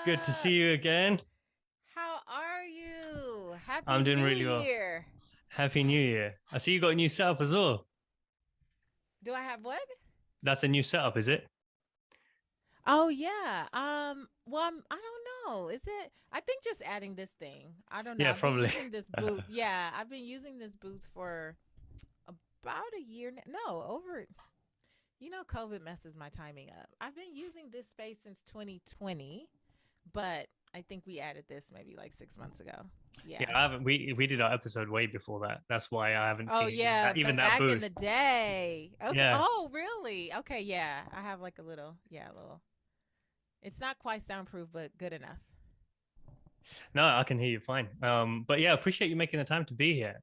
Good to see up? you again. How are you? Happy I'm doing New really well. Year. Happy New Year. I see you got a new setup as well. Do I have what? That's a new setup, is it? Oh yeah. Well, I don't know. Is it? I think just adding this thing. I don't know. Yeah, I've been probably. using this booth. Yeah, I've been using this booth for about a year now. No, over. COVID messes my timing up. I've been using this space since 2020, but I think we added this maybe like 6 months ago. Yeah, Yeah. I haven't. We did our episode way before that. That's why I haven't Oh seen yeah, that back in the booth. day. Okay. Yeah. Oh, really? Okay, yeah. I have like a little, yeah, a little. It's not quite soundproof, but good enough. No, I can hear you fine. But yeah, appreciate you making the time to be here.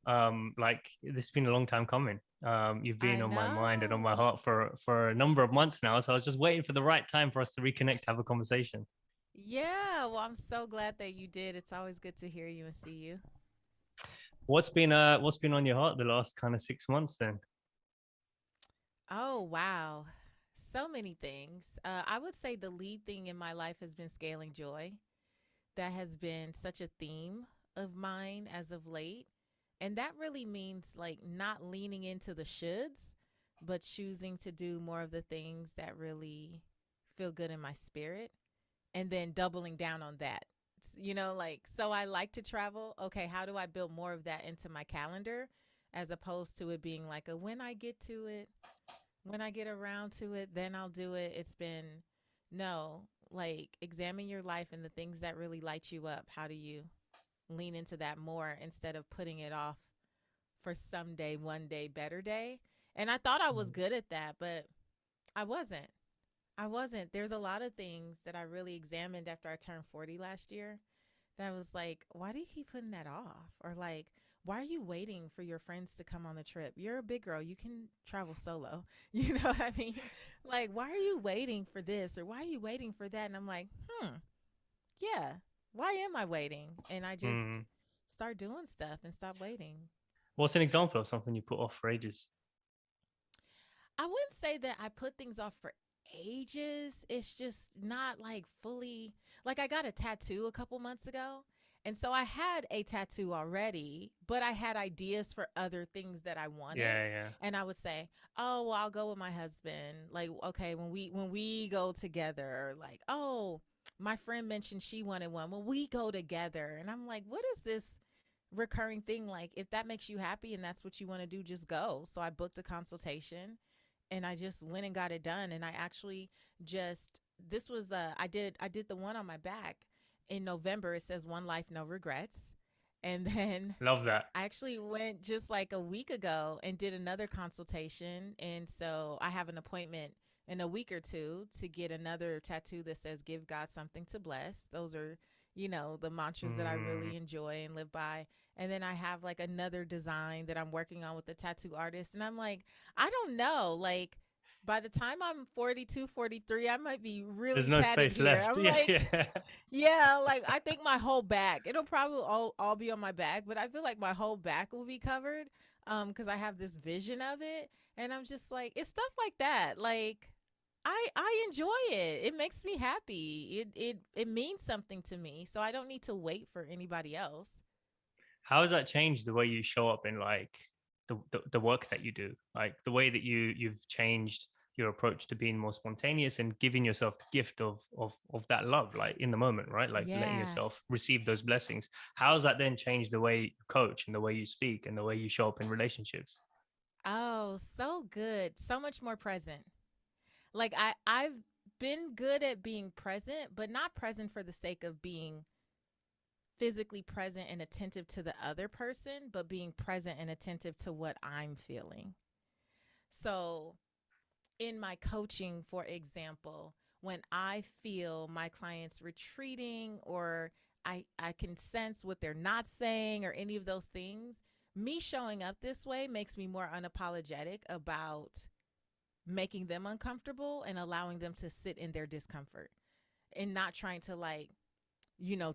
Like this has been a long time coming. You've been I on my mind and on my know. heart for a number of months now. So I was just waiting for the right time for us to reconnect, have a conversation. Yeah, well, I'm so glad that you did. It's always good to hear you and see you. What's been on your heart the last kind of 6 months then? Oh, wow. So many things. I would say the lead thing in my life has been scaling joy. That has been such a theme of mine as of late. And that really means like not leaning into the shoulds, but choosing to do more of the things that really feel good in my spirit and then doubling down on that. Like, so I like to travel. Okay, how do I build more of that into my calendar as opposed to it being like a when I get to it, when I get around to it, then I'll do it. It's been no, like examine your life and the things that really light you up. How do you lean into that more instead of putting it off for someday, one day, better day? And I thought I was good at that, but I wasn't. I wasn't. There's a lot of things that I really examined after I turned 40 last year that was like, why do you keep putting that off? Or like, why are you waiting for your friends to come on the trip? You're a big girl. You can travel solo. You know what I mean? Like, why are you waiting for this or why are you waiting for that? And I'm like, yeah, why am I waiting? And I just Hmm. start doing stuff and stop waiting. What's an example of something you put off for ages? I wouldn't say that I put things off for ages. It's just not like fully like I got a tattoo a couple months ago. And so I had a tattoo already, but I had ideas for other things that I wanted. Yeah, yeah. And I would say, "Oh, well, I'll go with my husband." Like, okay, when we go together, like, "Oh, my friend mentioned she wanted one. Well, we go together." And I'm like, "What is this recurring thing like if that makes you happy and that's what you want to do, just go." So I booked a consultation and I just went and got it done. And I actually just this was I did the one on my back in November. It says one life, no regrets. And then Love that. I actually went just like a week ago and did another consultation. And so I have an appointment in a week or two to get another tattoo that says give God something to bless. Those are, the mantras that I Mm. really enjoy and live by. And then I have like another design that I'm working on with the tattoo artist. And I'm like, I don't know. Like, by the time I'm 42, 43, I might be There's really no tatted space dear. left. I'm Yeah, like, yeah. yeah, like I think my whole back. It'll probably all be on my back, but I feel like my whole back will be covered cuz I have this vision of it and I'm just like it's stuff like that. Like I enjoy it. It makes me happy. It means something to me. So I don't need to wait for anybody else. How has that changed the way you show up in like the work that you do? Like the way that you've changed your approach to being more spontaneous and giving yourself the gift of that love, like in the moment, right? Like letting Yeah. yourself receive those blessings. How has that then changed the way you coach and the way you speak and the way you show up in relationships? Oh, so good. So much more present. Like I've been good at being present, but not present for the sake of being physically present and attentive to the other person, but being present and attentive to what I'm feeling. So, in my coaching, for example, when I feel my clients retreating or I can sense what they're not saying or any of those things, me showing up this way makes me more unapologetic about making them uncomfortable and allowing them to sit in their discomfort and not trying to like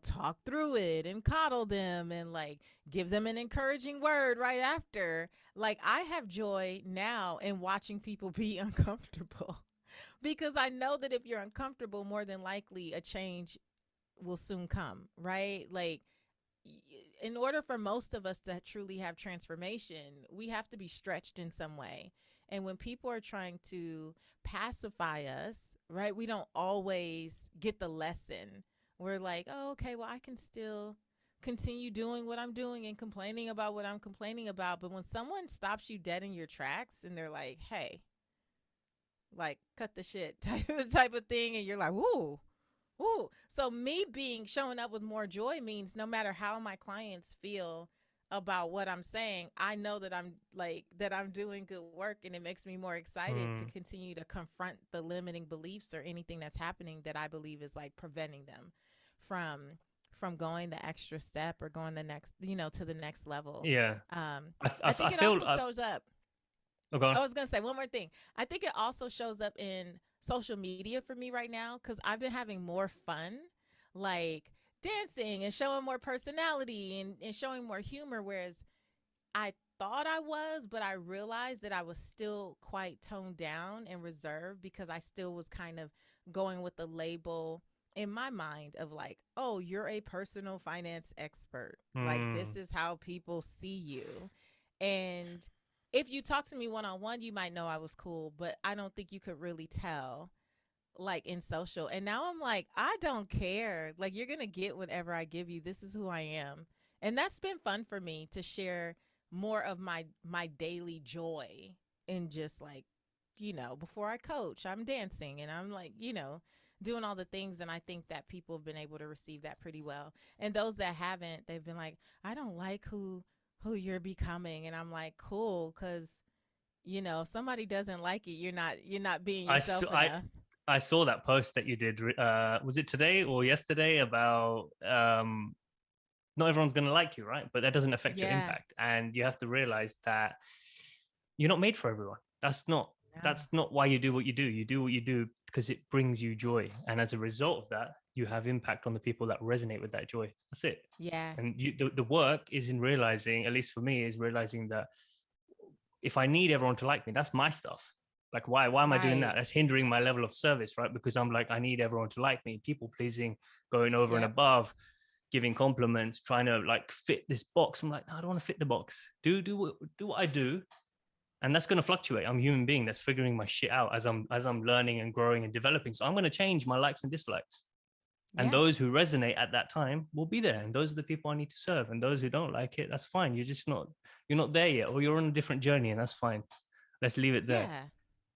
talk through it and coddle them and like give them an encouraging word right after. Like I have joy now in watching people be uncomfortable because I know that if you're uncomfortable, more than likely a change will soon come, right? Like, in order for most of us to truly have transformation, we have to be stretched in some way. And when people are trying to pacify us, right, we don't always get the lesson. We're like, oh, okay, well, I can still continue doing what I'm doing and complaining about what I'm complaining about. But when someone stops you dead in your tracks and they're like, hey, like, cut the shit type of thing, and you're like, ooh, ooh. So me being showing up with more joy means no matter how my clients feel about what I'm saying, I know that I'm doing good work, and it makes me more excited to Hmm. continue to confront the limiting beliefs or anything that's happening that I believe is like preventing them from going the extra step or going the next, to the next level. Yeah. I think I it feel. also shows up. Oh, go on. I was gonna say one more thing. I think it also shows up in social media for me right now because I've been having more fun, like dancing and showing more personality and showing more humor. Whereas I thought I was, but I realized that I was still quite toned down and reserved because I still was kind of going with the label in my mind of like, oh, you're a personal finance expert. Like, this Hmm. is how people see you. And if you talk to me one on one, you might know I was cool, but I don't think you could really tell like in social. And now I'm like, I don't care. Like, you're going to get whatever I give you. This is who I am. And that's been fun for me to share more of my daily joy in just like, before I coach, I'm dancing and I'm like, doing all the things, and I think that people have been able to receive that pretty well. And those that haven't, they've been like, I don't like who you're becoming. And I'm like, cool, cuz if somebody doesn't like it, you're not being I saw. yourself enough. I saw that post that you did. Was it today or yesterday about not everyone's going to like you, right? But that doesn't affect your Yeah. impact, and you have to realize that you're not made for everyone. No. That's not why you do what you do. You do what you do because it brings you joy, and as a result of that, you have impact on the people that resonate with that joy. That's it. Yeah. And the work is in realizing, at least for me, is realizing that if I need everyone to like me, that's my stuff. Like, why am I doing that? Right. That's hindering my level of service, right? Because I'm like, I need everyone to like me, people pleasing, going over and Yep. above, giving compliments, trying to like fit this box. I'm like, no, I don't want to fit the box. Do what I do, and that's going to fluctuate. I'm a human being that's figuring my shit out as I'm learning and growing and developing. So I'm going to change my likes and dislikes. And Yeah. those who resonate at that time will be there, and those are the people I need to serve. And those who don't like it, that's fine. You're not there yet, or you're on a different journey, and that's fine. Let's leave it there. Yeah.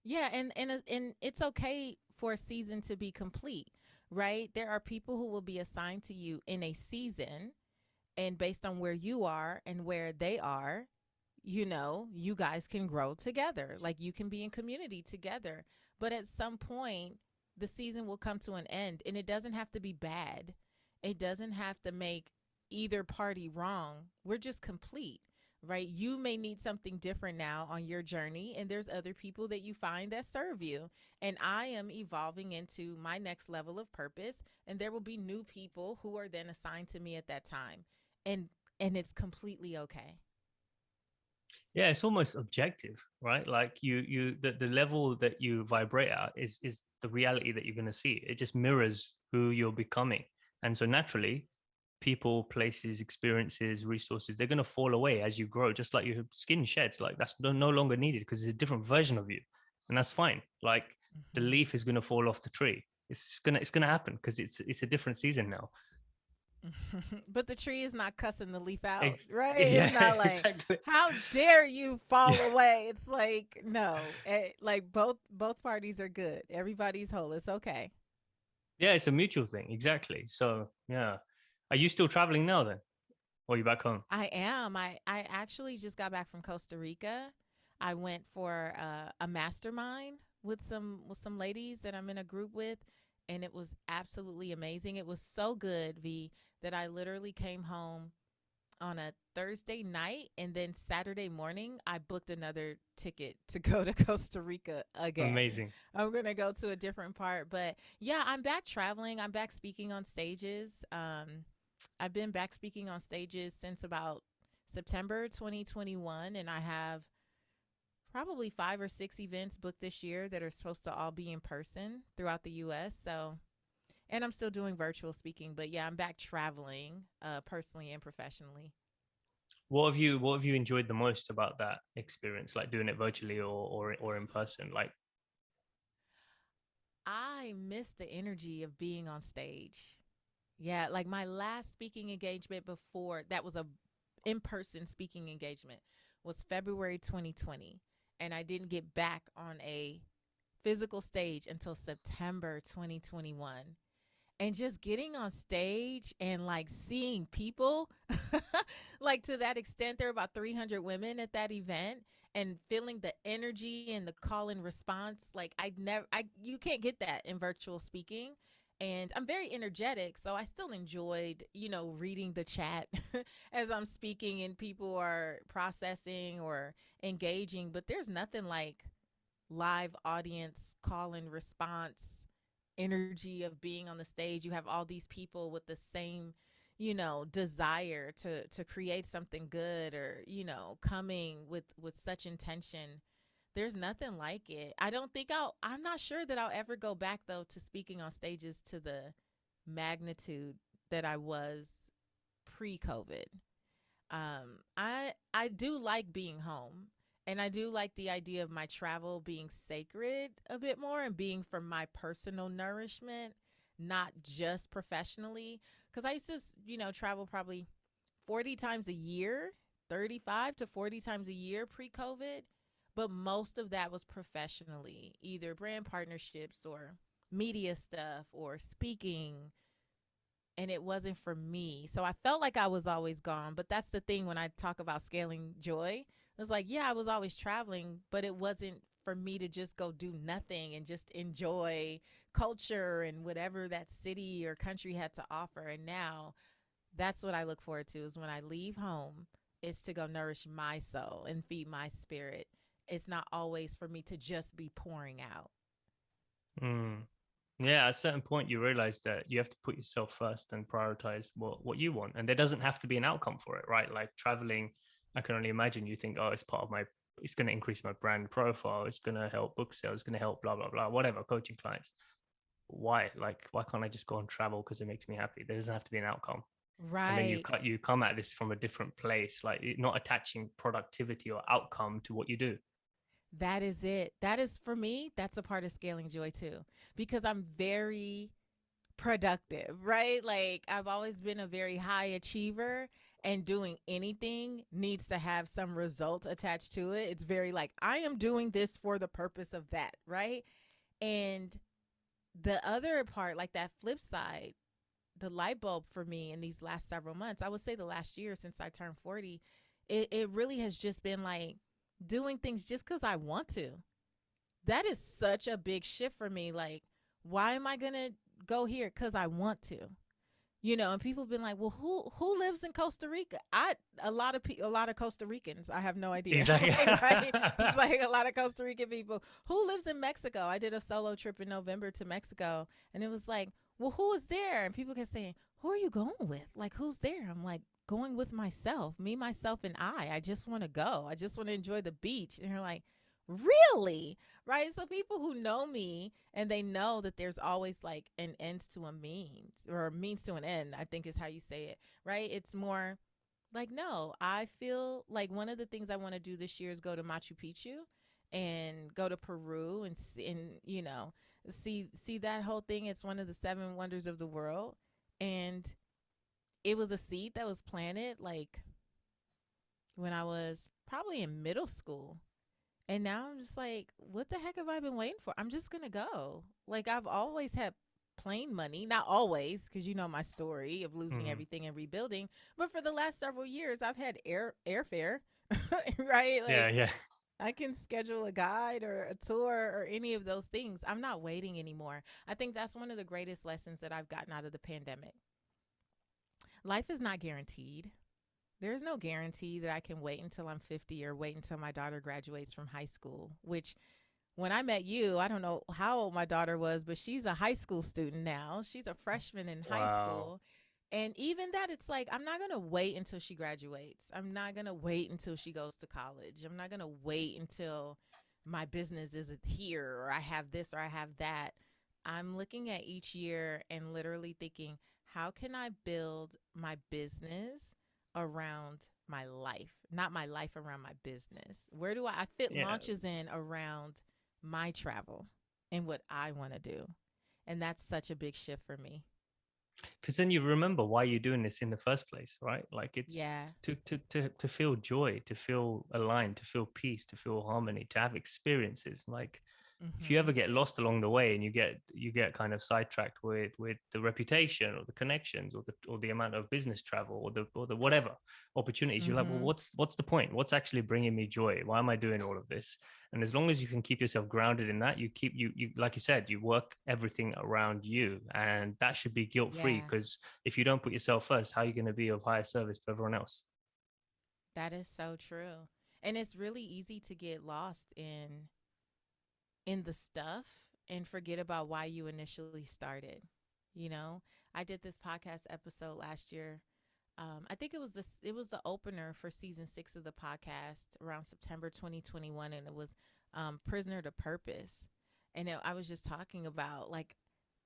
Yeah, and it's okay for a season to be complete, right? There are people who will be assigned to you in a season, and based on where you are and where they are, you guys can grow together. Like, you can be in community together. But at some point, the season will come to an end, and it doesn't have to be bad. It doesn't have to make either party wrong. We're just complete, right? You may need something different now on your journey, and there's other people that you find that serve you. And I am evolving into my next level of purpose, and there will be new people who are then assigned to me at that time. And it's completely okay. Yeah, it's almost objective, right? Like the level that you vibrate at is the reality that you're going to see. It just mirrors who you're becoming. And so naturally, people, places, experiences, resources, they're going to fall away as you grow, just like your skin sheds. Like, that's no longer needed because it's a different version of you. And that's fine. Like, the Mm-hmm. leaf is going to fall off the tree. It's gonna happen because it's a different season now. But the tree is not cussing the leaf out, right? It's Yeah, not like, exactly. how dare you fall away? It's like, no, like both parties are good. Everybody's whole. It's okay. Yeah, it's a mutual thing. Exactly. So yeah. Are you still traveling now then? Or are you back home? I am. I actually just got back from Costa Rica. I went for a mastermind with some ladies that I'm in a group with, and it was absolutely amazing. It was so good, V, that I literally came home on a Thursday night, and then Saturday morning I booked another ticket to go to Costa Rica again. Amazing. I'm going to go to a different part, but yeah, I'm back traveling. I'm back speaking on stages. I've been back speaking on stages since about September 2021, and I have probably 5 or 6 events booked this year that are supposed to all be in person throughout the US. So And I'm still doing virtual speaking, but yeah, I'm back traveling, personally and professionally. What have you enjoyed the most about that experience, like doing it virtually or in person? Like, I miss the energy of being on stage. Yeah, like my last speaking engagement before that was a in-person speaking engagement was February 2020, and I didn't get back on a physical stage until September 2021. And just getting on stage and like seeing people like to that extent, there were about 300 women at that event, and feeling the energy and the call and response, like I you can't get that in virtual speaking. And I'm very energetic, so I still enjoyed, reading the chat as I'm speaking and people are processing or engaging, but there's nothing like live audience call and response energy of being on the stage. You have all these people with the same, desire to create something good, or, coming with such intention. There's nothing like it. I'm not sure that I'll ever go back though to speaking on stages to the magnitude that I was pre-COVID. I do like being home, and I do like the idea of my travel being sacred a bit more and being for my personal nourishment, not just professionally. Because I used to, travel probably 40 times a year, 35 to 40 times a year pre-COVID, but most of that was professionally, either brand partnerships or media stuff or speaking, and it wasn't for me. So I felt like I was always gone. But that's the thing when I talk about scaling joy. It's like, yeah, I was always traveling, but it wasn't for me to just go do nothing and just enjoy culture and whatever that city or country had to offer. And now that's what I look forward to, is when I leave home, is to go nourish my soul and feed my spirit. It's not always for me to just be pouring out. mm, yeah, at a certain point, you realize that you have to put yourself first and prioritize what you want, and there doesn't have to be an outcome for it, right? Like traveling, I can only imagine you think, oh, it's part of my, it's going to increase my brand profile, it's going to help book sales, it's going to help blah blah blah, whatever, coaching clients. Why? Like, why can't I just go and travel because it makes me happy? There doesn't have to be an outcome. And then Right. you come at this from a different place, like not attaching productivity or outcome to what you do. That is it. That is, for me, that's a part of scaling joy too, because I'm very productive, right? Like I've always been a very high achiever, and doing anything needs to have some result attached to it. It's very like, I am doing this for the purpose of that, right? And the other part, like that flip side, the light bulb for me in these last several months, I would say the last year since I turned 40, it really has just been like doing things just because I want to. That is such a big shift for me. Like, why am I going to go here? Because I want to. And people have been like, "Well, who lives in Costa Rica?" A lot of Costa Ricans. I have no idea. Exactly. Like, right? It's like a lot of Costa Rican people. Who lives in Mexico? I did a solo trip in November to Mexico, and it was like, "Well, who is there?" And people kept saying, "Who are you going with? Like, who's there?" I'm like, "Going with myself, me, myself, and I. I just want to go. I just want to enjoy the beach." And you're like, "Really?" Right? So people who know me, and they know that there's always like an end to a means, or a means to an end, I think is how you say it, right? It's more like, no, I feel like one of the things I want to do this year is go to Machu Picchu and go to Peru and see that whole thing. It's one of the seven wonders of the world. And it was a seed that was planted like when I was probably in middle school. And now I'm just like, what the heck have I been waiting for? I'm just going to go. Like, I've always had plane money, not always, because you know my story of losing Mhm. everything and rebuilding. But for the last several years, I've had airfare, right? Yeah, Like, yeah. I can schedule a guide or a tour or any of those things. I'm not waiting anymore. I think that's one of the greatest lessons that I've gotten out of the pandemic. Life is not guaranteed. There's no guarantee that I can wait until I'm 50 or wait until my daughter graduates from high school, which when I met you, I don't know how old my daughter was, but she's a high school student now. She's a freshman in high Wow. school. And even that, it's like, I'm not going to wait until she graduates. I'm not going to wait until she goes to college. I'm not going to wait until my business is here, or I have this or I have that. I'm looking at each year and literally thinking, how can I build my business around my life? Not my life around my business. Where do I fit Yeah. launches in around my travel and what I want to do? And that's such a big shift for me. Because then you remember why you're doing this in the first place, right? Like it's Yeah. to feel joy, to feel aligned, to feel peace, to feel harmony, to have experiences. Like if you ever Mhm. get lost along the way and you get kind of sidetracked with the reputation or the connections or the amount of business travel or the whatever opportunities, you're like, well, Mhm. what's the point? What's actually bringing me joy? Why am I doing all of this? And as long as you can keep yourself grounded in that, you like you said, you work everything around you, and that should be guilt free. Yeah. Because if you don't put yourself first, how are you going to be of higher service to everyone else? That is so true. And it's really easy to get lost in the stuff and forget about why you initially started. You know, I did this podcast episode last year. I think it was the opener for season 6 of the podcast around September 2021, and it was Prisoner to Purpose. And I was just talking about like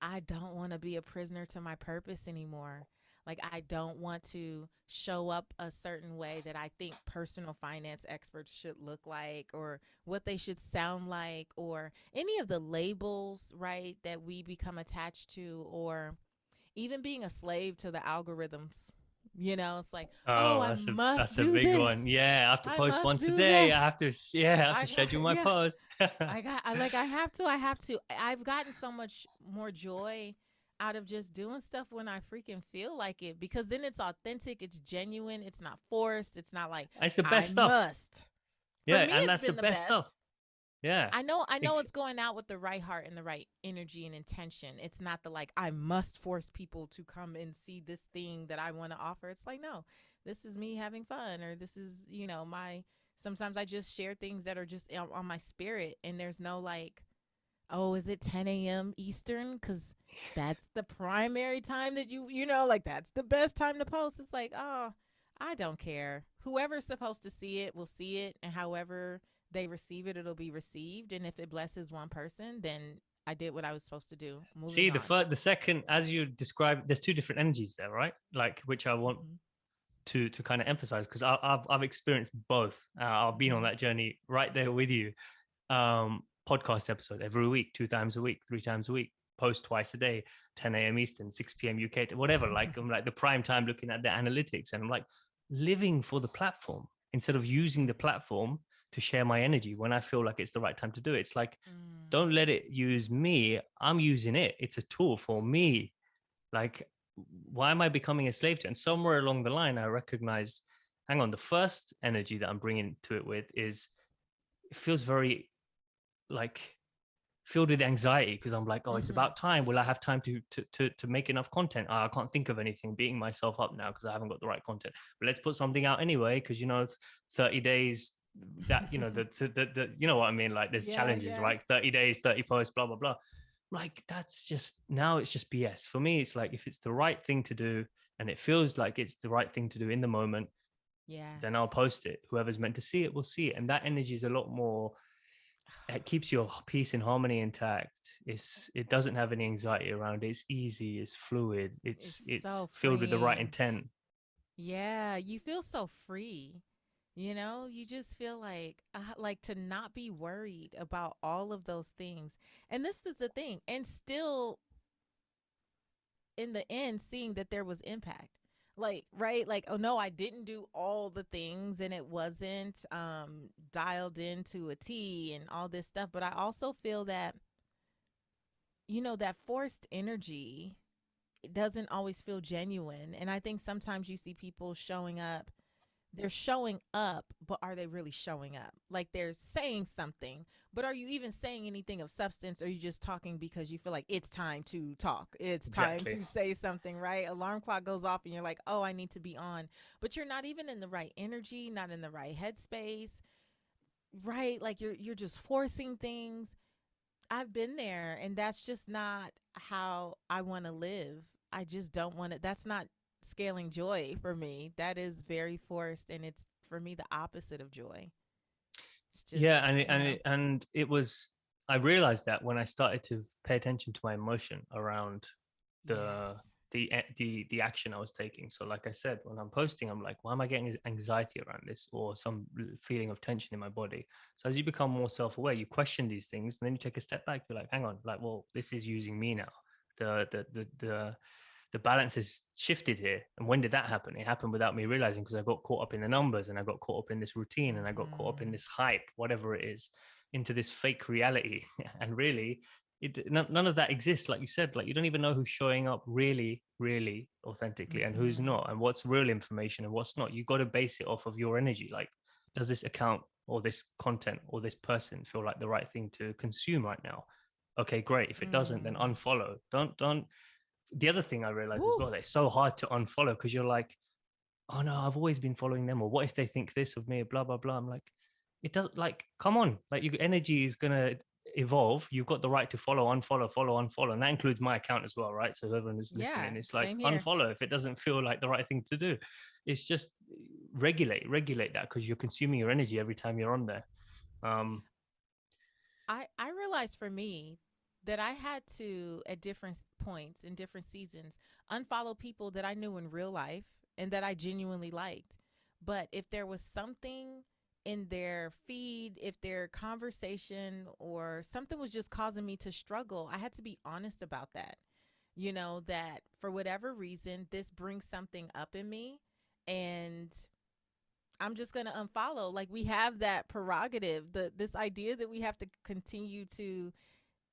I don't want to be a prisoner to my purpose anymore. Like I don't want to show up a certain way that I think personal finance experts should look like, or what they should sound like, or any of the labels, right, that we become attached to, or even being a slave to the algorithms. You know, it's like, oh, Oh, I that's must a do big one. this. Yeah, I have to I post must once a do day. that. I have to I got, schedule my yeah, post. I like, I have to, I have to. I've gotten so much more joy out of just doing stuff when I freaking feel like it, because then it's authentic, it's genuine, it's not forced, it's not like, It's the I best stuff. must. For Yeah, me, and it's that's the been the best best. stuff. Yeah. I know Ex- it's going out with the right heart and the right energy and intention. It's not the like I must force people to come and see this thing that I want to offer. It's like no, this is me having fun, or this is, my sometimes I just share things that are just on my spirit, and there's no like, oh, is it 10 a.m. Eastern? Cuz that's the primary time that like that's the best time to post. It's like, oh, I don't care. Whoever's supposed to see it will see it, and however they receive it, it'll be received. And if it blesses one person, then I did what I was supposed to do. Moving See, on. the second, as you described, there's two different energies there, right? Like, which I want Mm-hmm. to kind of emphasize because I've experienced both. I've been on Mm-hmm. that journey right there with you. Podcast episode every week, 2 times a week, 3 times a week, post twice a day, 10 a.m. Eastern, 6 p.m. UK, whatever. Like I'm like the prime time looking at the analytics, and I'm like living for the platform instead of using the platform to share my energy when I feel like it's the right time to do it. It's like Mm. don't let it use me. I'm using it. It's a tool for me. Like, why am I becoming a slave to it? And somewhere along the line, I recognized, hang on, the first energy that I'm bringing to it with is it feels very like filled with anxiety because I'm like, oh, it's Mm-hmm. about time. Will I have time to make enough content? I can't think of anything. Beating myself up now because I haven't got the right content. But let's put something out anyway because 30 days that the you know what I mean. Like there's Yeah, challenges, yeah. right? 30 days, 30 posts, blah blah blah. Like that's just now it's just BS for me. It's like if it's the right thing to do and it feels like it's the right thing to do in the moment, Yeah. then I'll post it. Whoever's meant to see it will see it, and that energy is a lot more, it keeps your peace and harmony intact. It doesn't have any anxiety around it. It's easy, it's fluid, It's it's so filled with the right freeing. intent. Yeah, you feel so free. You just feel like to not be worried about all of those things. And this is the thing. And still in the end seeing that there was impact. Like, right? Like, oh no, I didn't do all the things and it wasn't dialed into a T and all this stuff, but I also feel that that forced energy, it doesn't always feel genuine. And I think sometimes you see people showing up, they're showing up, but are they really showing up? Like they're saying something, but are you even saying anything of substance? Or are you just talking because you feel like it's time to talk? It's time Exactly. to say something, right? Alarm clock goes off and you're like, oh, I need to be on. But you're not even in the right energy, not in the right headspace, right? Like you're just forcing things. I've been there, and that's just not how I want to live. I just don't want to. That's not scaling joy for me. That is very forced, and it's for me the opposite of joy. It's just, Yeah, and it was. I realized that when I started to pay attention to my emotion around the Yes. the action I was taking. So like I said, when I'm posting, I'm like, why am I getting anxiety around this or some feeling of tension in my body? So as you become more self-aware, you question these things, and then you take a step back. You're like, hang on, like, well, this is using me now. The balance has shifted here. And when did that happen? It happened without me realizing, because I got caught up in the numbers and I got caught up in this routine and I got caught up in Mm-hmm. this hype, whatever it is, into this fake reality. And really, none of that exists. Like you said, like you don't even know who's showing up really, really authentically and who's Mm-hmm. not, and what's real information and what's not. You got to base it off of your energy. Like, does this account or this content or this person feel like the right thing to consume right now? Okay, great. If it doesn't, then Mm. unfollow. Don't The other thing I realized as Woo. well, that it's so hard to unfollow because you're like, oh no, I've always been following them, or what if they think this of me, blah blah blah. I'm like, it doesn't, like, come on, like your energy is gonna evolve. You've got the right to follow, unfollow, follow, unfollow, and that includes my account as well, right? So everyone is Yeah. listening, it's like Same here. unfollow if it doesn't feel like the right thing to do. It's just regulate that, because you're consuming your energy every time you're on there. Um, I realized for me that I had to, at different points in different seasons, unfollow people that I knew in real life and that I genuinely liked. But if there was something in their feed, if their conversation or something was just causing me to struggle, I had to be honest about that. You know, that for whatever reason, this brings something up in me, and I'm just going to unfollow. Like, we have that prerogative, this idea that we have to continue to,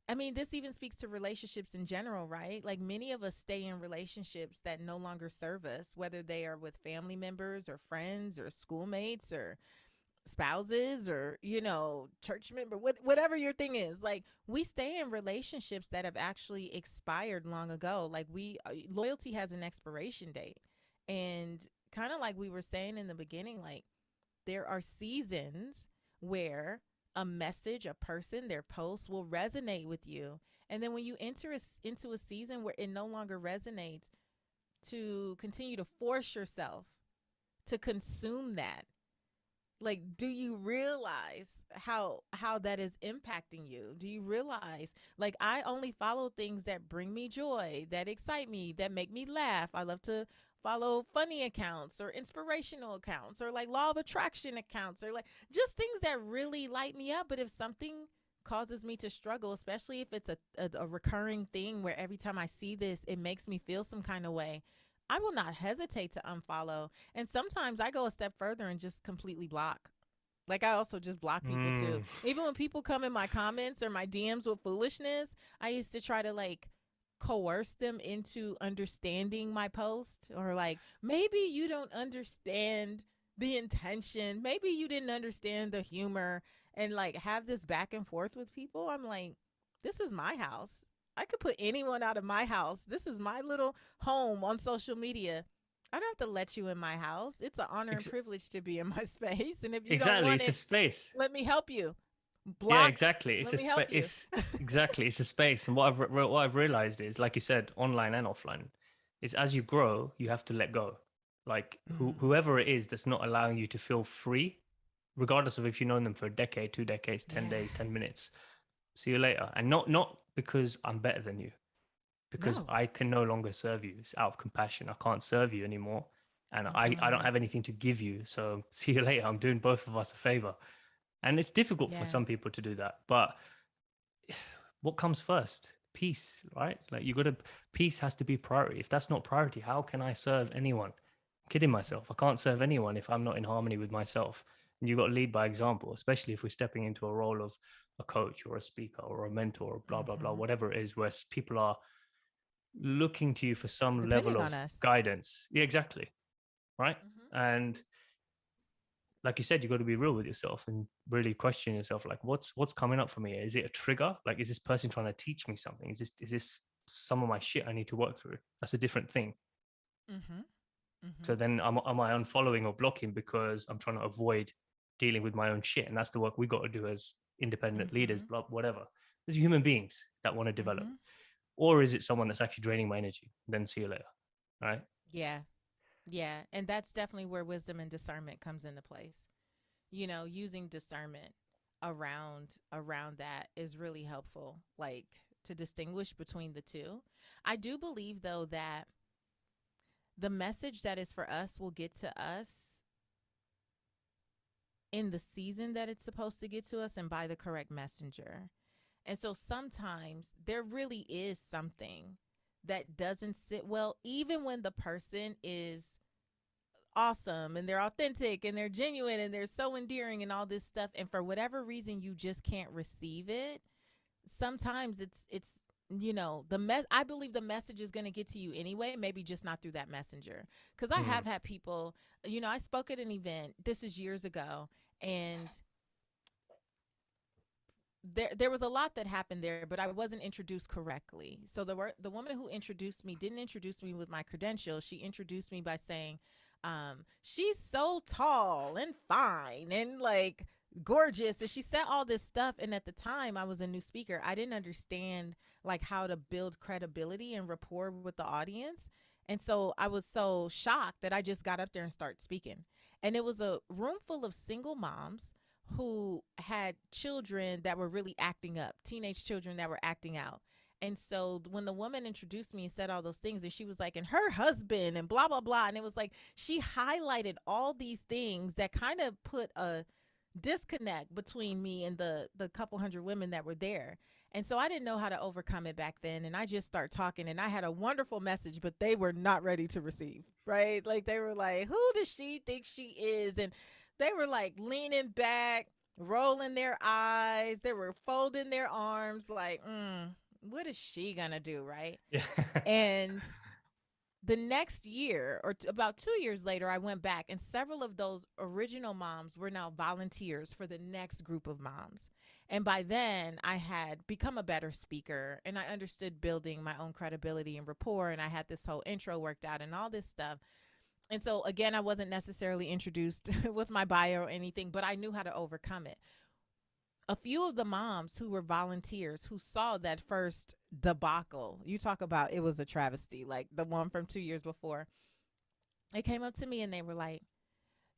I mean, this even speaks to relationships in general, right? Like, many of us stay in relationships that no longer serve us, whether they are with family members or friends or schoolmates or spouses or, church member, whatever your thing is. Like, we stay in relationships that have actually expired long ago. Like, loyalty has an expiration date. And kind of like we were saying in the beginning, like, there are seasons where a message, a person, their post will resonate with you. And then when you enter into a season where it no longer resonates, to continue to force yourself to consume that. Like, do you realize how that is impacting you? Do you realize, like, I only follow things that bring me joy, that excite me, that make me laugh. I love to follow funny accounts or inspirational accounts or like law of attraction accounts or like just things that really light me up. But if something causes me to struggle, especially if it's a recurring thing where every time I see this it makes me feel some kind of way, I will not hesitate to unfollow. And sometimes I go a step further and just completely block. Like, I also just block people too. mm, Even when people come in my comments or my DMs with foolishness, I used to try to like coerce them into understanding my post, or like, maybe you don't understand the intention. Maybe you didn't understand the humor, and like have this back and forth with people. I'm like, this is my house. I could put anyone out of my house. This is my little home on social media. I don't have to let you in my house. It's an honor and ex- privilege to be in my space. And if you don't exactly, want it's a it, space. let me help you. Yeah, Block. exactly. Let me help you. It's exactly, it's a space. And what I've realized is, like you said, online and offline, is as you grow, you have to let go. Like Mm, whoever it is that's not allowing you to feel free, regardless of if you've known them for a decade, 2 decades, 10 days, yeah. 10 minutes. See you later. And not because I'm better than you, because No. I can no longer serve you. It's out of compassion. I can't serve you anymore, and I don't Mm-hmm. have anything to give you. So see you later. I'm doing both of us a favor. And it's difficult for Yeah. some people to do that, but what comes first? Peace, right? Like, you got to, peace has to be priority. If that's not priority, how can I serve anyone? I'm kidding myself. I can't serve anyone if I'm not in harmony with myself. And you got to lead by example, especially if we're stepping into a role of a coach or a speaker or a mentor or blah blah blah, Mm-hmm. whatever it is, where people are looking to you for some level Depending of on us. guidance. Yeah, exactly. Right. Mm-hmm. And like you said, you got to be real with yourself and really question yourself. Like, what's coming up for me? Is it a trigger? Like, is this person trying to teach me something? Is this some of my shit I need to work through? That's a different thing. Mm-hmm. Mm-hmm. So then, am I unfollowing or blocking because I'm trying to avoid dealing with my own shit? And that's the work we got to do as independent leaders, Mm-hmm. blah, whatever. There's human beings that want to develop. Mm-hmm. Or is it someone that's actually draining my energy? Then see you later. All right. Yeah. Yeah. And that's definitely where wisdom and discernment comes into place. Using discernment. around that is really helpful, like to distinguish between the two. I do believe though that the message that is for us will get to us in the season that it's supposed to get to us and by the correct messenger. And so sometimes there really is something that doesn't sit well, even when the person is awesome and they're authentic and they're genuine and they're so endearing and all this stuff. And for whatever reason, you just can't receive it. Sometimes it's I believe the message is going to get to you anyway, maybe just not through that messenger. Because I Mm. have had people, I spoke at an event, this is years ago, and there was a lot that happened there, but I wasn't introduced correctly. So the woman who introduced me didn't introduce me with my credentials. She introduced me by saying, she's so tall and fine and like gorgeous. And she said all this stuff. And at the time I was a new speaker. I didn't understand like how to build credibility and rapport with the audience. And so I was so shocked that I just got up there and started speaking. And it was a room full of single moms who had children that were really acting up, teenage children that were acting out. And so when the woman introduced me and said all those things, and she was like, and her husband, and blah, blah, blah. And it was like, she highlighted all these things that kind of put a disconnect between me and the couple hundred women that were there. And so I didn't know how to overcome it back then. And I just started talking, and I had a wonderful message, but they were not ready to receive, right? Like they were like, who does she think she is? And they were like leaning back, rolling their eyes. They were folding their arms like, what is she going to do? Right. Yeah. And the next year or about 2 years later, I went back, and several of those original moms were now volunteers for the next group of moms. And by then, I had become a better speaker, and I understood building my own credibility and rapport. And I had this whole intro worked out and all this stuff. And so, again, I wasn't necessarily introduced with my bio or anything, but I knew how to overcome it. A few of the moms who were volunteers who saw that first debacle, you talk about it was a travesty, like the one from 2 years before, they came up to me and they were like,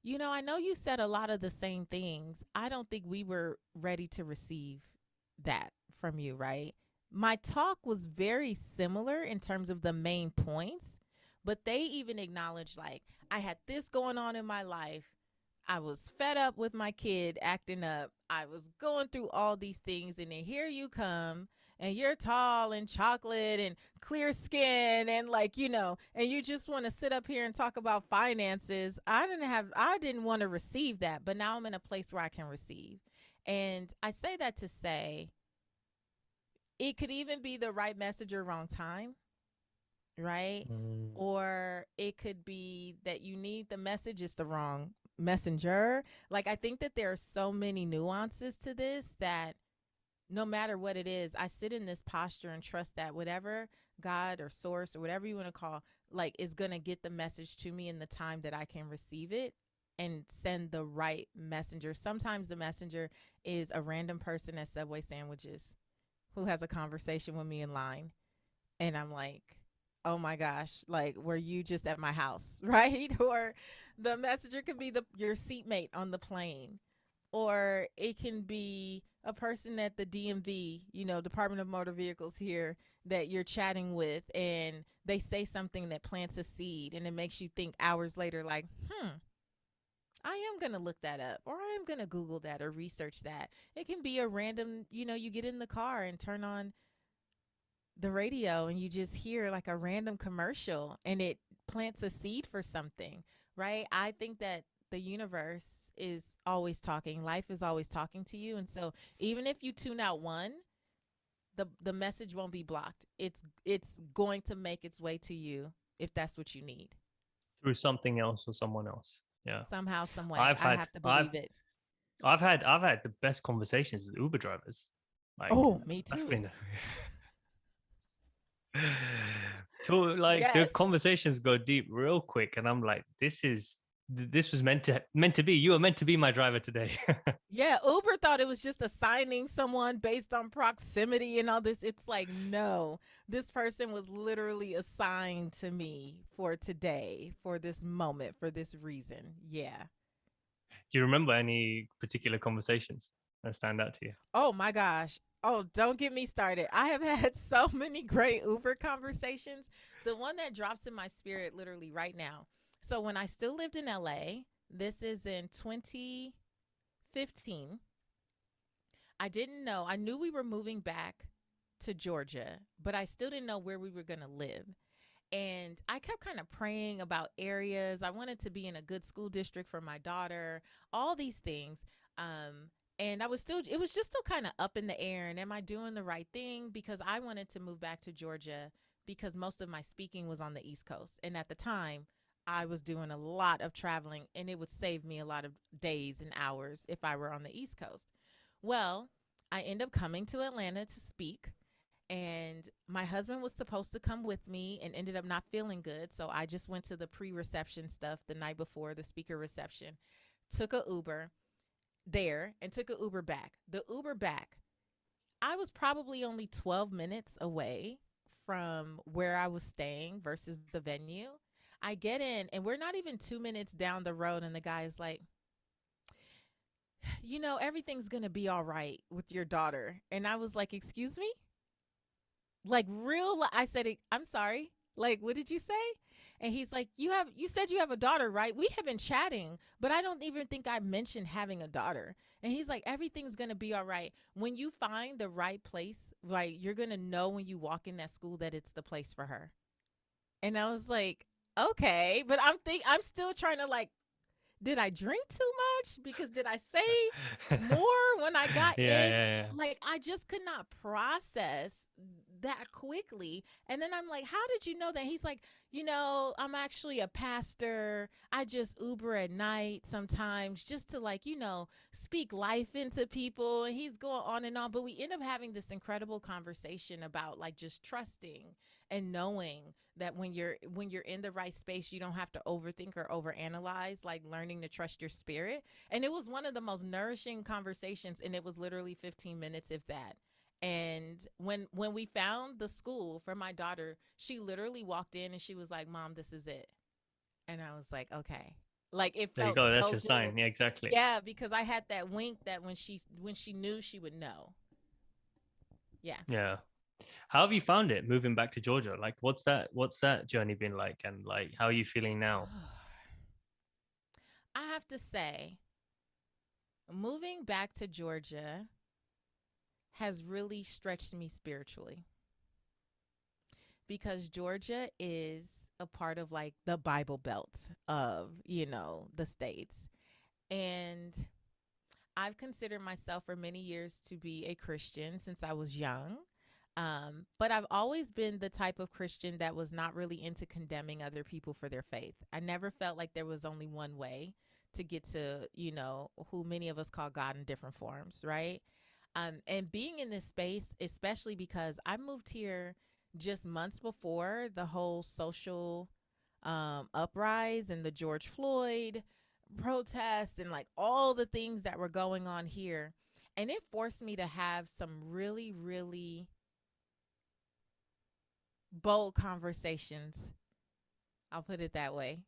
I know you said a lot of the same things. I don't think we were ready to receive that from you, right? My talk was very similar in terms of the main points, but they even acknowledged, like, I had this going on in my life. I was fed up with my kid acting up. I was going through all these things, and then here you come, and you're tall and chocolate and clear skin, and like, and you just want to sit up here and talk about finances. I didn't want to receive that, but now I'm in a place where I can receive. And I say that to say it could even be the right message or wrong time, right? Mm. Or it could be that you need the message, it's the wrong messenger. Like, I think that there are so many nuances to this that no matter what it is, I sit in this posture and trust that whatever God or source or whatever you want to call, like, is going to get the message to me in the time that I can receive it and send the right messenger. Sometimes the messenger is a random person at Subway sandwiches who has a conversation with me in line. And I'm like, oh my gosh, like, were you just at my house, right? Or the messenger could be your seatmate on the plane, or it can be a person at the DMV, Department of Motor Vehicles here, that you're chatting with, and they say something that plants a seed, and it makes you think hours later, like, I am going to look that up, or I am going to Google that or research that. It can be a random, you get in the car and turn on the radio and you just hear like a random commercial and it plants a seed for something, right? I think that the universe is always talking. Life is always talking to you. And so even if you tune out one, the message won't be blocked. It's going to make its way to you if that's what you need. Through something else or someone else. Yeah. Somehow, some way. I've I had have to I've believe it. I've had the best conversations with Uber drivers. Like Oh, me that's too. been to like the Yes. conversations go deep real quick, and I'm like, this was meant to be. You were meant to be my driver today. Yeah, Uber thought it was just assigning someone based on proximity and all this. It's like, no, this person was literally assigned to me for today, for this moment, for this reason. Yeah. Do you remember any particular conversations? that stand out to you? Oh my gosh. Oh, don't get me started. I have had so many great Uber conversations. The one that drops in my spirit literally right now. So when I still lived in LA, this is in 2015. I didn't know. I knew we were moving back to Georgia, but I still didn't know where we were going to live. And I kept kind of praying about areas. I wanted to be in a good school district for my daughter, all these things. Um, and it was just still kind of up in the air. And am I doing the right thing? Because I wanted to move back to Georgia because most of my speaking was on the East Coast. And at the time, I was doing a lot of traveling and it would save me a lot of days and hours if I were on the East Coast. Well, I end up coming to Atlanta to speak, and my husband was supposed to come with me and ended up not feeling good. So I just went to the pre reception stuff the night before the speaker reception, took a Uber there, and took a Uber back. The Uber back, I was probably only 12 minutes away from where I was staying versus the venue. I get in, and we're not even 2 minutes down the road, and the guy is like, everything's going to be all right with your daughter. And I was like, excuse me? Like I said, I'm sorry. Like, what did you say? And he's like, you said you have a daughter, right? We have been chatting, but I don't even think I mentioned having a daughter. And he's like, everything's going to be all right. When you find the right place, like, you're going to know when you walk in that school that it's the place for her. And I was like, okay, but I'm still trying to, like, did I drink too much? Because did I say more when I got Yeah, in? yeah, Like, I just could not process that quickly. And then I'm like, how did you know that? He's like, I'm actually a pastor. I just Uber at night sometimes just to, like, speak life into people. And he's going on and on. But we end up having this incredible conversation about, like, just trusting and knowing that when you're in the right space, you don't have to overthink or overanalyze, like learning to trust your spirit. And it was one of the most nourishing conversations, and it was literally 15 minutes, if that. And when we found the school for my daughter, she literally walked in and she was like, "Mom, this is it." And I was like, "Okay." Like, it there you felt go. That's so your good. sign. Yeah, exactly. Yeah, because I had that wink that when she knew, she would know. Yeah. Yeah. How have you found it moving back to Georgia? Like, what's that journey been like, and like, how are you feeling now? I have to say, moving back to Georgia has really stretched me spiritually because Georgia is a part of, like, the Bible Belt of, the states. And I've considered myself for many years to be a Christian since I was young. But I've always been the type of Christian that was not really into condemning other people for their faith. I never felt like there was only one way to get to, who many of us call God in different forms, right? And being in this space, especially because I moved here just months before the whole social uprise and the George Floyd protests and, like, all the things that were going on here. And it forced me to have some really, really bold conversations. I'll put it that way.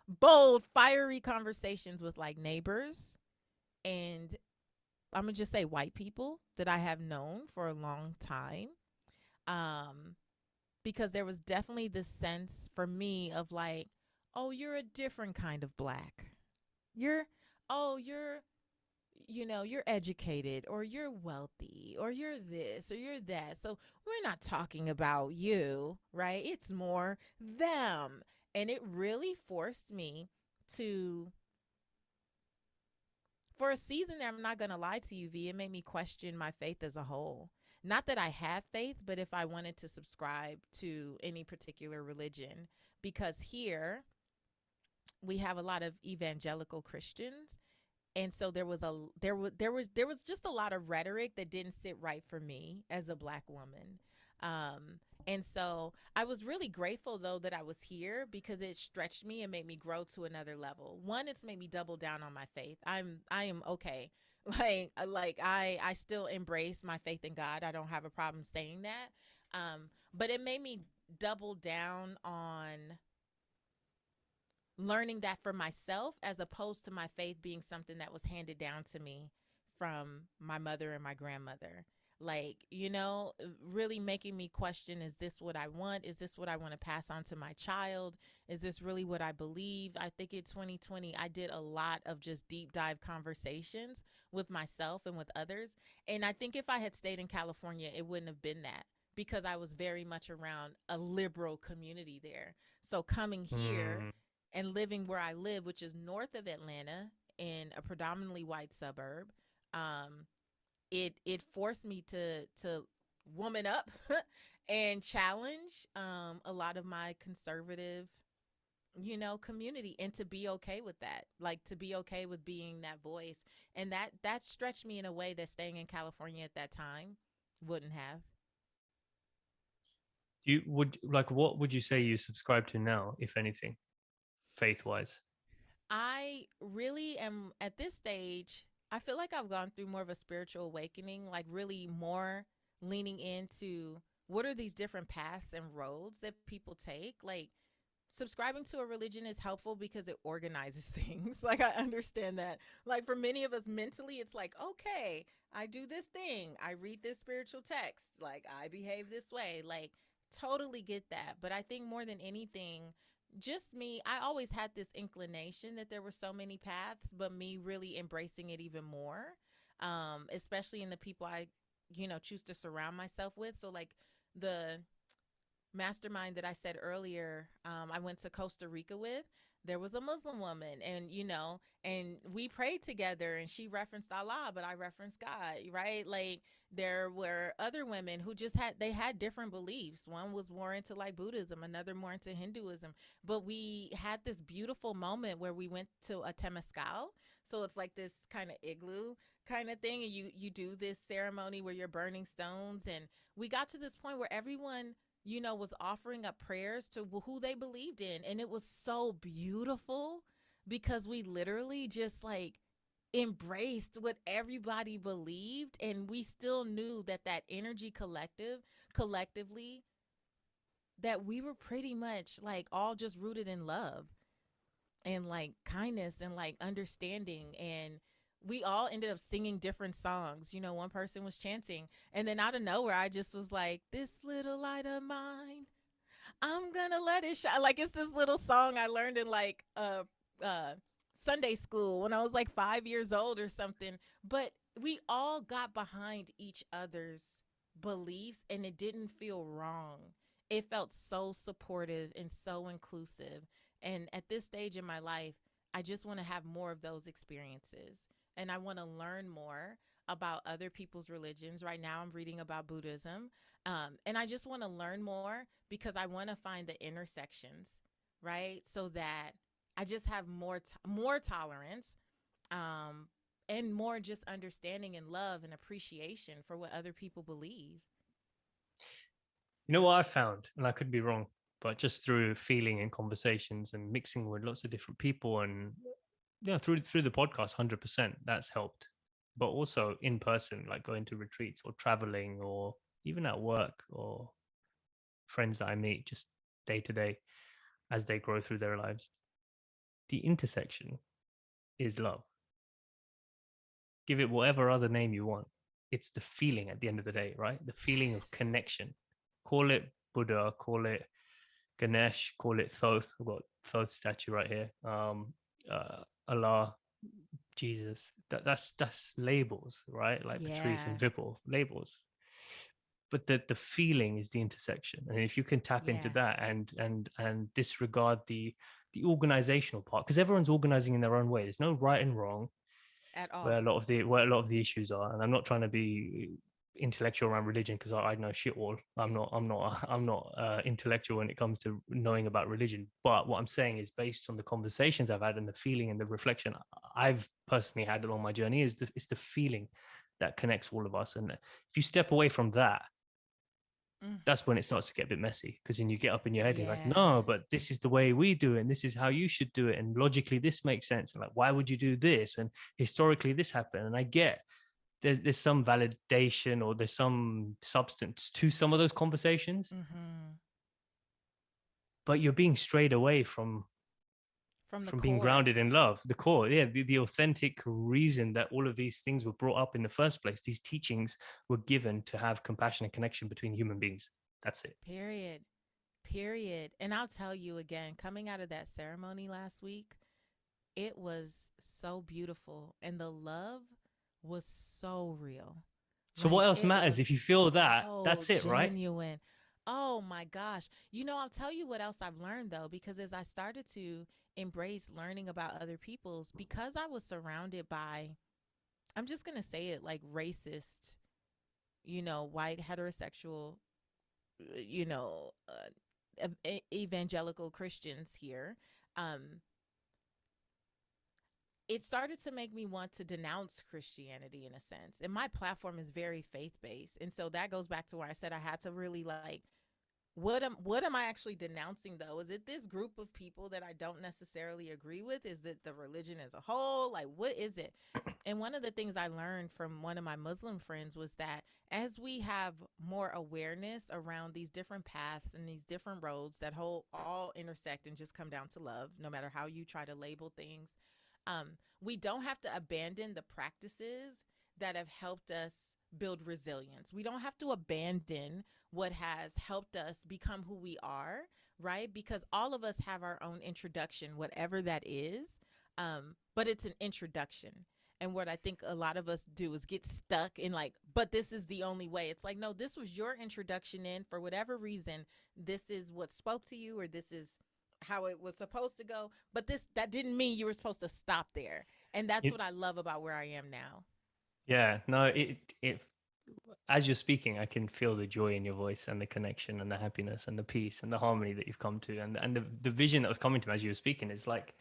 Bold, fiery conversations with, like, neighbors, and I'm going to just say white people that I have known for a long time. Um, because there was definitely this sense for me of, like, oh, you're a different kind of black. You're, oh, you're educated, or you're wealthy, or you're this, or you're that. So we're not talking about you, right? It's more them. And it really forced me to, for a season there, I'm not going to lie to you, V, it made me question my faith as a whole. Not that I have faith, but if I wanted to subscribe to any particular religion. Because here we have a lot of evangelical Christians, and so there was just a lot of rhetoric that didn't sit right for me as a black woman. And so I was really grateful, though, that I was here because it stretched me and made me grow to another level. One, it's made me double down on my faith. I am okay. Like I still embrace my faith in God. I don't have a problem saying that. But it made me double down on learning that for myself, as opposed to my faith being something that was handed down to me from my mother and my grandmother. Like, really making me question, is this what I want? Is this what I want to pass on to my child? Is this really what I believe? I think in 2020, I did a lot of just deep dive conversations with myself and with others. And I think if I had stayed in California, it wouldn't have been that, because I was very much around a liberal community there. So coming here Mm. and living where I live, which is north of Atlanta in a predominantly white suburb, um, it forced me to woman up and challenge a lot of my conservative, community, and to be okay with that, like to be okay with being that voice. And that stretched me in a way that staying in California at that time wouldn't have. You would like, what would you say you subscribe to now, if anything, faith wise? I really am at this stage. I feel like I've gone through more of a spiritual awakening, like really more leaning into what are these different paths and roads that people take. Like, subscribing to a religion is helpful because it organizes things. Like, I understand that. Like, for many of us mentally, it's like, okay, I do this thing, I read this spiritual text, like I behave this way. Like, totally get that. But I think more than anything, just me, I always had this inclination that there were so many paths, but me really embracing it even more, especially in the people I, choose to surround myself with. So, like, the mastermind that I said earlier, I went to Costa Rica with, there was a Muslim woman, and and we prayed together, and she referenced Allah, but I referenced God, right? Like, there were other women who just had different beliefs. One was more into like Buddhism, another more into Hinduism, but we had this beautiful moment where we went to a temescal. So it's like this kind of igloo kind of thing, and you do this ceremony where you're burning stones, and we got to this point where everyone, was offering up prayers to who they believed in. And it was so beautiful because we literally just like embraced what everybody believed. And we still knew that that energy collectively, that we were pretty much like all just rooted in love and like kindness and like understanding. And we all ended up singing different songs. One person was chanting, and then out of nowhere, I just was like, this little light of mine, I'm gonna let it shine. Like, it's this little song I learned in like uh Sunday school when I was like 5 years old or something. But we all got behind each other's beliefs, and it didn't feel wrong. It felt so supportive and so inclusive. And at this stage in my life, I just want to have more of those experiences. And I want to learn more about other people's religions. Right now, I'm reading about Buddhism. And I just want to learn more because I want to find the intersections, right? So that I just have more tolerance, um, and more just understanding and love and appreciation for what other people believe. You know what I found, and I could be wrong, but just through feeling and conversations and mixing with lots of different people, and yeah, through the podcast, 100%, that's helped. But also in person, like going to retreats or traveling, or even at work, or friends that I meet just day to day as they grow through their lives. The intersection is love. Give it whatever other name you want. It's the feeling at the end of the day, right? The feeling of Yes. connection. Call it Buddha, call it Ganesh, call it Thoth. I've got Thoth statue right here. Allah, Jesus. That's labels, right? Like Patrice Yeah. and Vipul, labels. But the feeling is the intersection, and if you can tap into Yeah. that and disregard the organizational part, because everyone's organizing in their own way. There's no right and wrong At where all. a lot of the issues are. And I'm not trying to be intellectual around religion because I know shit all. I'm not intellectual when it comes to knowing about religion. But what I'm saying is, based on the conversations I've had and the feeling and the reflection I've personally had along my journey, is it's the feeling that connects all of us. And if you step away from that, Mm. that's when it starts to get a bit messy, because then you get up in your head, you're like, Yeah. no, but this is the way we do it, and this is how you should do it, and logically this makes sense, and like, why would you do this, and historically this happened. And I get there's some validation or there's some substance to some of those conversations, Mm-hmm. but you're being strayed away from From the from being core. grounded in love, the core, yeah, the authentic reason that all of these things were brought up in the first place. These teachings were given to have compassion and connection between human beings. That's it. Period. Period. And I'll tell you again, coming out of that ceremony last week, it was so beautiful. And the love was so real. So what Like else it matters? was If you feel that, so that's it, right? genuine. Oh my gosh. I'll tell you what else I've learned though, because as I started to embrace learning about other people's, because I was surrounded by, I'm just going to say it like racist, white heterosexual, you know, evangelical Christians here. Um, it started to make me want to denounce Christianity in a sense. And my platform is very faith based. And so that goes back to where I said I had to really like, what am I actually denouncing though? Is it this group of people that I don't necessarily agree with? Is it the religion as a whole? Like what is it? And one of the things I learned from one of my Muslim friends was that as we have more awareness around these different paths and these different roads that all intersect and just come down to love, no matter how you try to label things, we don't have to abandon the practices that have helped us build resilience. We don't have to abandon what has helped us become who we are, right? Because all of us have our own introduction, whatever that is. But it's an introduction. And what I think a lot of us do is get stuck in like, but this is the only way. It's like, no, this was your introduction in for whatever reason. This is what spoke to you, or this is how it was supposed to go. But that didn't mean you were supposed to stop there. And that's It, what I love about where I am now. yeah, no, it as you're speaking, I can feel the joy in your voice and the connection and the happiness and the peace and the harmony that you've come to, and the vision that was coming to me as you were speaking is like,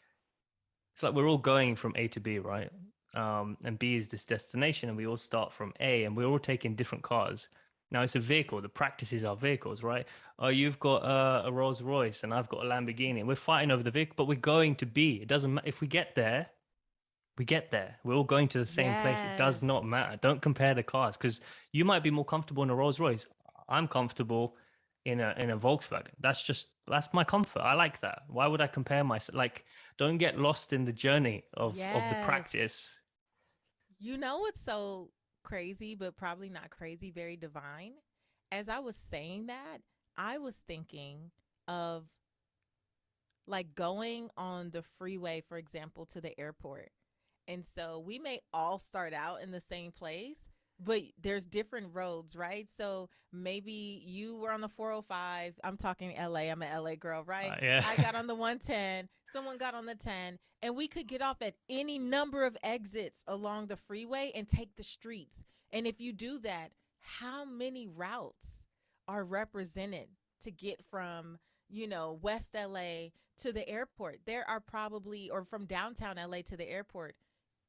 it's like we're all going from A to B, right? And B is this destination, and we all start from A, and we're all taking different cars. Now it's a vehicle. The practices are vehicles, right? Oh, you've got a Rolls Royce, and I've got a Lamborghini, and we're fighting over the vehicle, but we're going to B. It doesn't matter if we get there. We get there. We're all going to the same place. It does Yes. not matter. Don't compare the cars, because you might be more comfortable in a Rolls Royce. I'm comfortable in a Volkswagen. That's my comfort. I like that. Why would I compare myself? Like, don't get lost in the journey of the Yes. practice. You know what's so crazy, but probably not crazy, very divine? As I was saying that, I was thinking of like going on the freeway, for example, to the airport. And so we may all start out in the same place, but there's different roads, right? So maybe you were on the 405. I'm talking LA. I'm an LA girl, right? Yeah. I got on the 110. Someone got on the 10, and we could get off at any number of exits along the freeway and take the streets. And if you do that, how many routes are represented to get from, West LA to the airport? There are probably, or from downtown LA to the airport,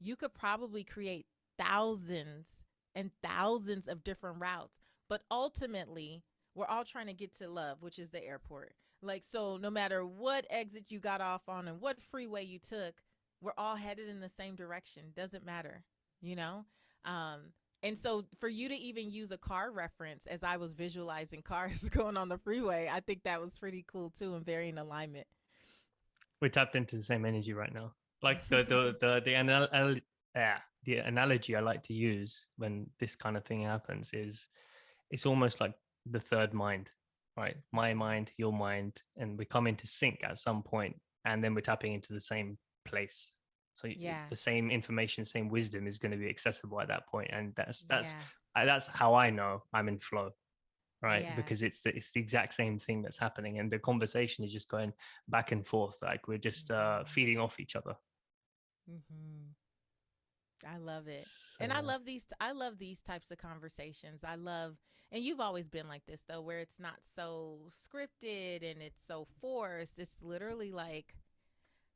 you could probably create thousands and thousands of different routes. But ultimately, we're all trying to get to love, which is the airport. Like, so no matter what exit you got off on and what freeway you took, we're all headed in the same direction. Doesn't matter, you know? Um, and so for you to even use a car reference as I was visualizing cars going on the freeway, I think that was pretty cool too and very in alignment. We're tapped into the same energy right now. Like the analogy I like to use when this kind of thing happens is, it's almost like the third mind, right? My mind, your mind, and we come into sync at some point, and then we're tapping into the same place. So Yeah. the same information, same wisdom is going to be accessible at that point, and Yeah. that's how I know I'm in flow, right? Yeah. Because it's the exact same thing that's happening, and the conversation is just going back and forth, like we're just Mm-hmm. feeding off each other. Mm-hmm. I love it. And So I love these types of conversations. I love, and you've always been like this though, where it's not so scripted and it's so forced. It's literally like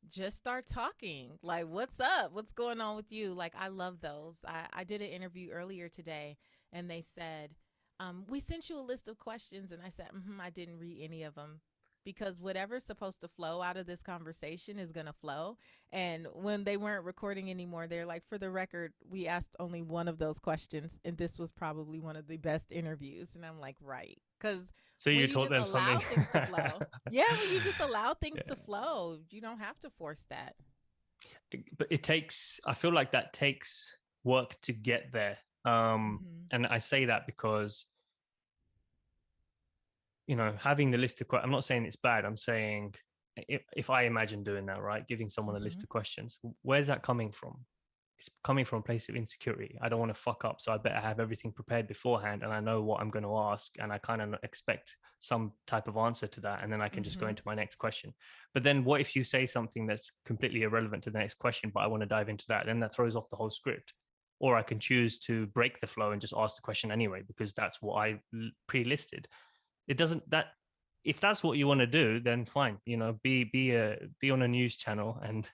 just start talking. Like, what's up? What's going on with you? Like, I love those. I did an interview earlier today, and they said, we sent you a list of questions. And I said, I didn't read any of them. because whatever's supposed to flow out of this conversation is going to flow. And when they weren't recording anymore, they're like, for the record, we asked only one of those questions, and this was probably one of the best interviews. And I'm like, right. Because So when you you taught just them allow something. things to flow, yeah, when you just allow things to Yeah. flow, you don't have to force that. But it takes, I feel like that takes work to get there. Mm-hmm. And I say that because, having the list of questions, I'm not saying it's bad. I'm saying if I imagine doing that, right, giving someone a Mm-hmm. list of questions, where's that coming from? It's coming from a place of insecurity. I don't want to fuck up, so I better have everything prepared beforehand, and I know what I'm going to ask, and I kind of expect some type of answer to that, and then I can just go Mm-hmm. into my next question. But then, what if you say something that's completely irrelevant to the next question, but I want to dive into that? Then that throws off the whole script. Or I can choose to break the flow and just ask the question anyway, because that's what I pre-listed. It doesn't that if that's what you want to do, then fine. Be on a news channel and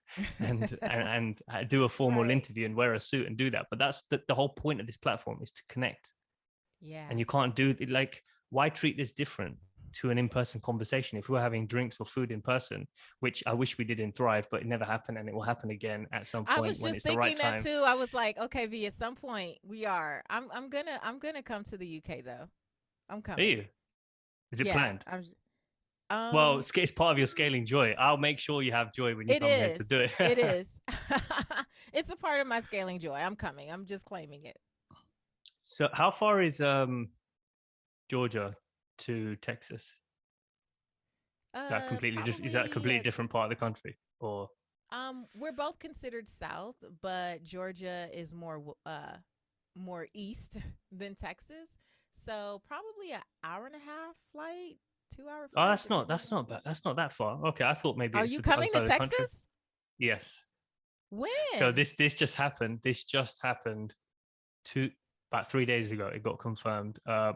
do a formal Right. interview and wear a suit and do that. But that's the whole point of this platform, is to connect. Yeah. And you can't do it. Like, why treat this different to an in-person conversation? If we were having drinks or food in person, which I wish we did in Thrive, but it never happened, and it will happen again at some I point was when just it's the right thinking that time. too. I was like, okay, V, at some point we are. I'm gonna come to the UK though. I'm Are coming. you? Is it Yeah. planned? Well, Um it's part of your scaling joy. I'll make sure you have joy when you it come here, is. so do it. It is. It's a part of my scaling joy. I'm coming. I'm just claiming it. So how far is Georgia to Texas? That completely just is that a Probably completely different part of the country, or we're both considered south, but Georgia is more east than Texas. So probably an hour and a half flight, 2 hour oh, flight, depending that's on. not bad. That's not that far. Okay, I thought maybe Are it's you the other coming to side of the country. Texas? Yes. So When? this just happened. This just happened two about 3 days ago. It got confirmed. I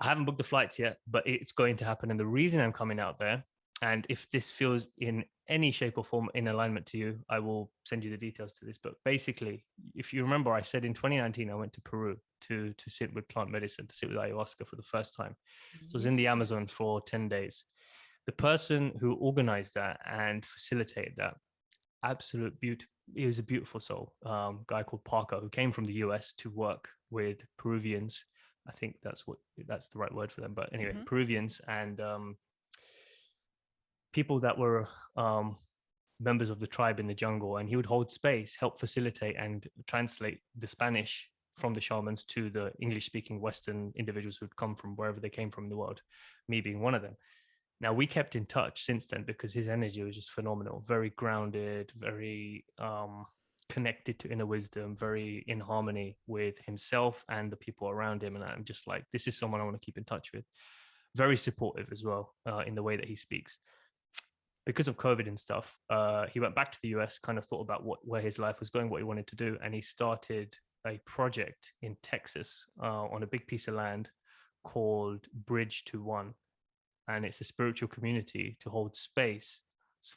haven't booked the flights yet, but it's going to happen. And the reason I'm coming out there, and if this feels in any shape or form in alignment to you, I will send you the details to this. But basically, if you remember, I said in 2019 I went to Peru to sit with plant medicine, to sit with ayahuasca for the first time. So I was in the Yeah. Amazon for 10 days. The person who organized that and facilitated that, absolute beauty. He was a beautiful soul, guy called Parker, who came from the US to work with Peruvians. I think that's the right word for them. But anyway, Mm-hmm. Peruvians and people that were members of the tribe in the jungle, and he would hold space, help facilitate and translate the Spanish from the shamans to the English-speaking Western individuals who'd come from wherever they came from in the world, me being one of them. Now, we kept in touch since then because his energy was just phenomenal, very grounded, very connected to inner wisdom, very in harmony with himself and the people around him. And I'm just like, this is someone I want to keep in touch with. Very supportive as well in the way that he speaks. Because of COVID and stuff, he went back to the US, kind of thought about where his life was going, what he wanted to do, and he started a project in Texas on a big piece of land called Bridge to One, and it's a spiritual community to hold space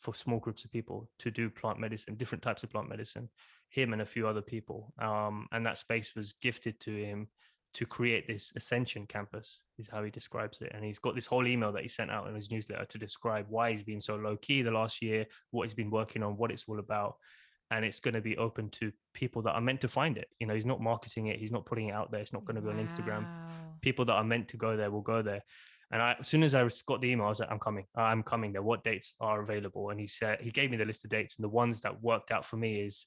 for small groups of people to do plant medicine, different types of plant medicine, him and a few other people. And that space was gifted to him to create this ascension campus, is how he describes it. And he's got this whole email that he sent out in his newsletter to describe why he's been so low key the last year, what he's been working on, what it's all about. And it's going to be open to people that are meant to find it. He's not marketing it, he's not putting it out there, it's not going to be on Instagram. Wow. People that are meant to go there will go there. And as soon as I got the email, I was like, I'm coming there. What dates are available? And he gave me the list of dates, and the ones that worked out for me is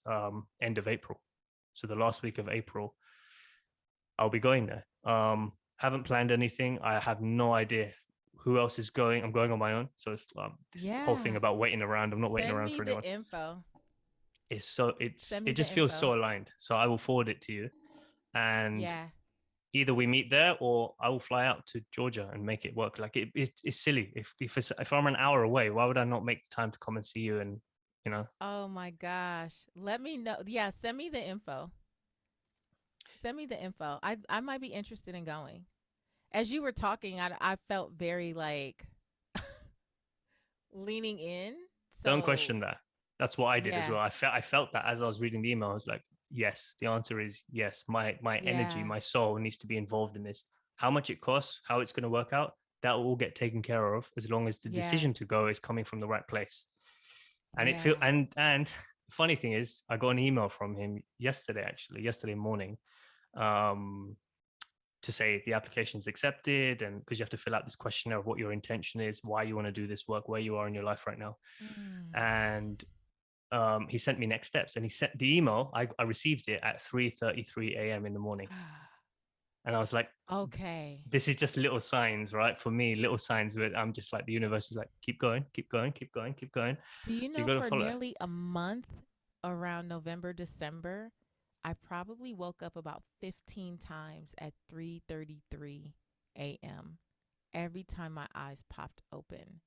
end of April. So the last week of April, I'll be going there. Haven't planned anything. I have no idea who else is going. I'm going on my own. So it's this whole thing Yeah. about waiting around. I'm not waiting Send around me for the anyone. info. Send me It the just feels info. so aligned. So I will forward it to you. And Yeah. either we meet there or I will fly out to Georgia and make it work. Like it's silly. If I'm an hour away, why would I not make time to come and see you? And you know, Oh my gosh. Let me know. Yeah, send me the info. Send me the info. I might be interested in going. As you were talking, I felt very like leaning in. don't So, question that. That's what I did as yeah. well. I felt that as I was reading the email. I was like, yes, the answer is yes. My energy, Yeah. my soul needs to be involved in this. How much it costs, how it's going to work out, that will all get taken care of as long as the Yeah. decision to go is coming from the right place. And it feel Yeah. and the funny thing is, I got an email from him yesterday, actually, yesterday morning, um, to say the application is accepted, and because you have to fill out this questionnaire of what your intention is, why you want to do this work, where you are in your life right now. Mm. And he sent me next steps, and he sent the email. I received it at 3:33 a.m. in the morning, and I was like, Okay. this is just little signs, right? For me, little signs where I'm just like, the universe is like, keep going, keep going, keep going, keep going. Do you So you know got to for follow it. nearly a month around November, December, I probably woke up about 15 times at 3:33 a.m. every time my eyes popped open.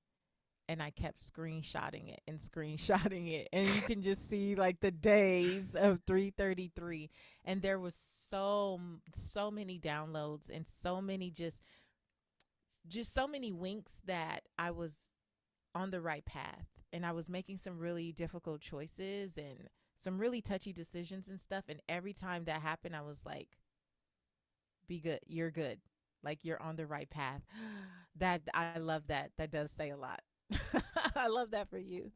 And I kept screenshotting it and screenshotting it. And you can just see like the days of 3:33, and there was so many downloads and so many just so many winks that I was on the right path, and I was making some really difficult choices and some really touchy decisions and stuff. And every time that happened, I was like, be good. You're good. Like you're on the right path. That I love that. That does say a lot. I love that for you.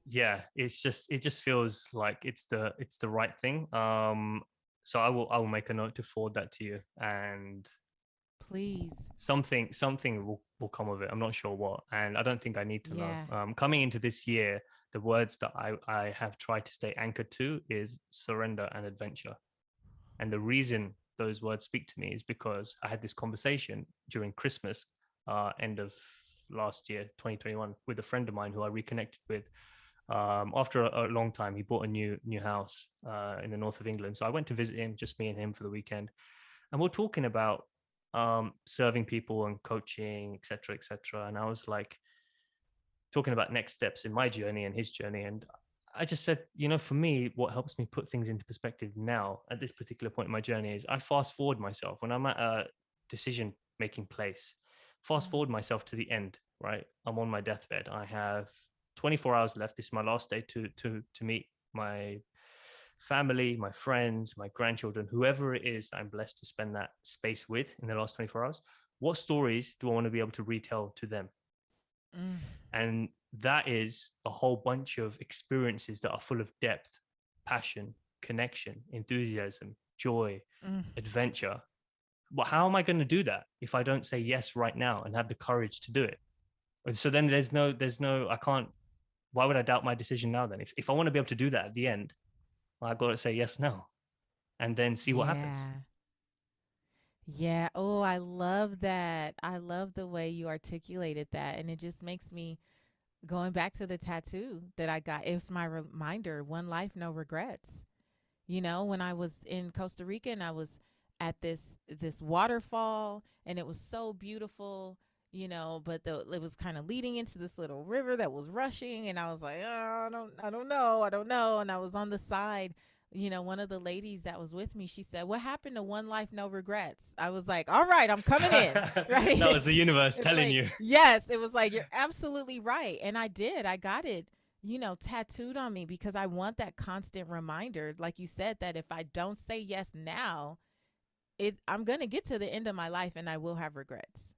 Yeah, it just feels like it's the right thing. So I will make a note to forward that to you, and Please. something will come of it. I'm not sure what, and I don't think I need to know. Yeah. Coming into this year, the words that I have tried to stay anchored to is surrender and adventure. And the reason those words speak to me is because I had this conversation during Christmas, end of last year, 2021, with a friend of mine who I reconnected with. After a long time, he bought a new house in the north of England. So I went to visit him, just me and him for the weekend, and we're talking about serving people and coaching, etc., etc. And I was like talking about next steps in my journey and his journey, and I just said, for me, what helps me put things into perspective now at this particular point in my journey is I fast forward myself when I'm at a decision making place. Fast Mm. forward myself to the end, right? I'm on my deathbed. I have 24 hours left. This is my last day to meet my family, my friends, my grandchildren, whoever it is that I'm blessed to spend that space with in the last 24 hours. What stories do I want to be able to retell to them? Mm. And that is a whole bunch of experiences that are full of depth, passion, connection, enthusiasm, joy, Mm. adventure. But how am I going to do that if I don't say yes right now and have the courage to do it? And so then I can't, why would I doubt my decision now then? If I want to be able to do that at the end, well, I've got to say yes now and then see what happens. Yeah. Yeah. Oh, I love that. I love the way you articulated that. And it just makes me going back to the tattoo that I got. It's my reminder, one life, no regrets. When I was in Costa Rica and I was at this waterfall, and it was so beautiful, but it was kind of leading into this little river that was rushing, and I was like, oh, I don't know. And I was on the side. One of the ladies that was with me, she said, what happened to one life, no regrets? I was like, all right, I'm coming in. Right. That was the universe It's telling like, you. yes, it was like, you're absolutely right. And I got it tattooed on me because I want that constant reminder, like you said, that if I don't say yes now, I'm going to get to the end of my life and I will have regrets.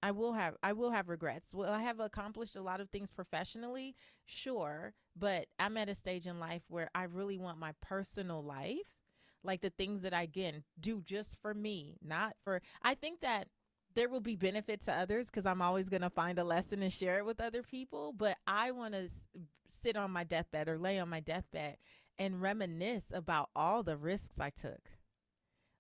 I will have regrets. Well, I have accomplished a lot of things professionally, sure, but I'm at a stage in life where I really want my personal life, like the things that I again do just for me, not for I think that there will be benefit to others because I'm always going to find a lesson and share it with other people, but I want to sit on my deathbed or lay on my deathbed and reminisce about all the risks I took,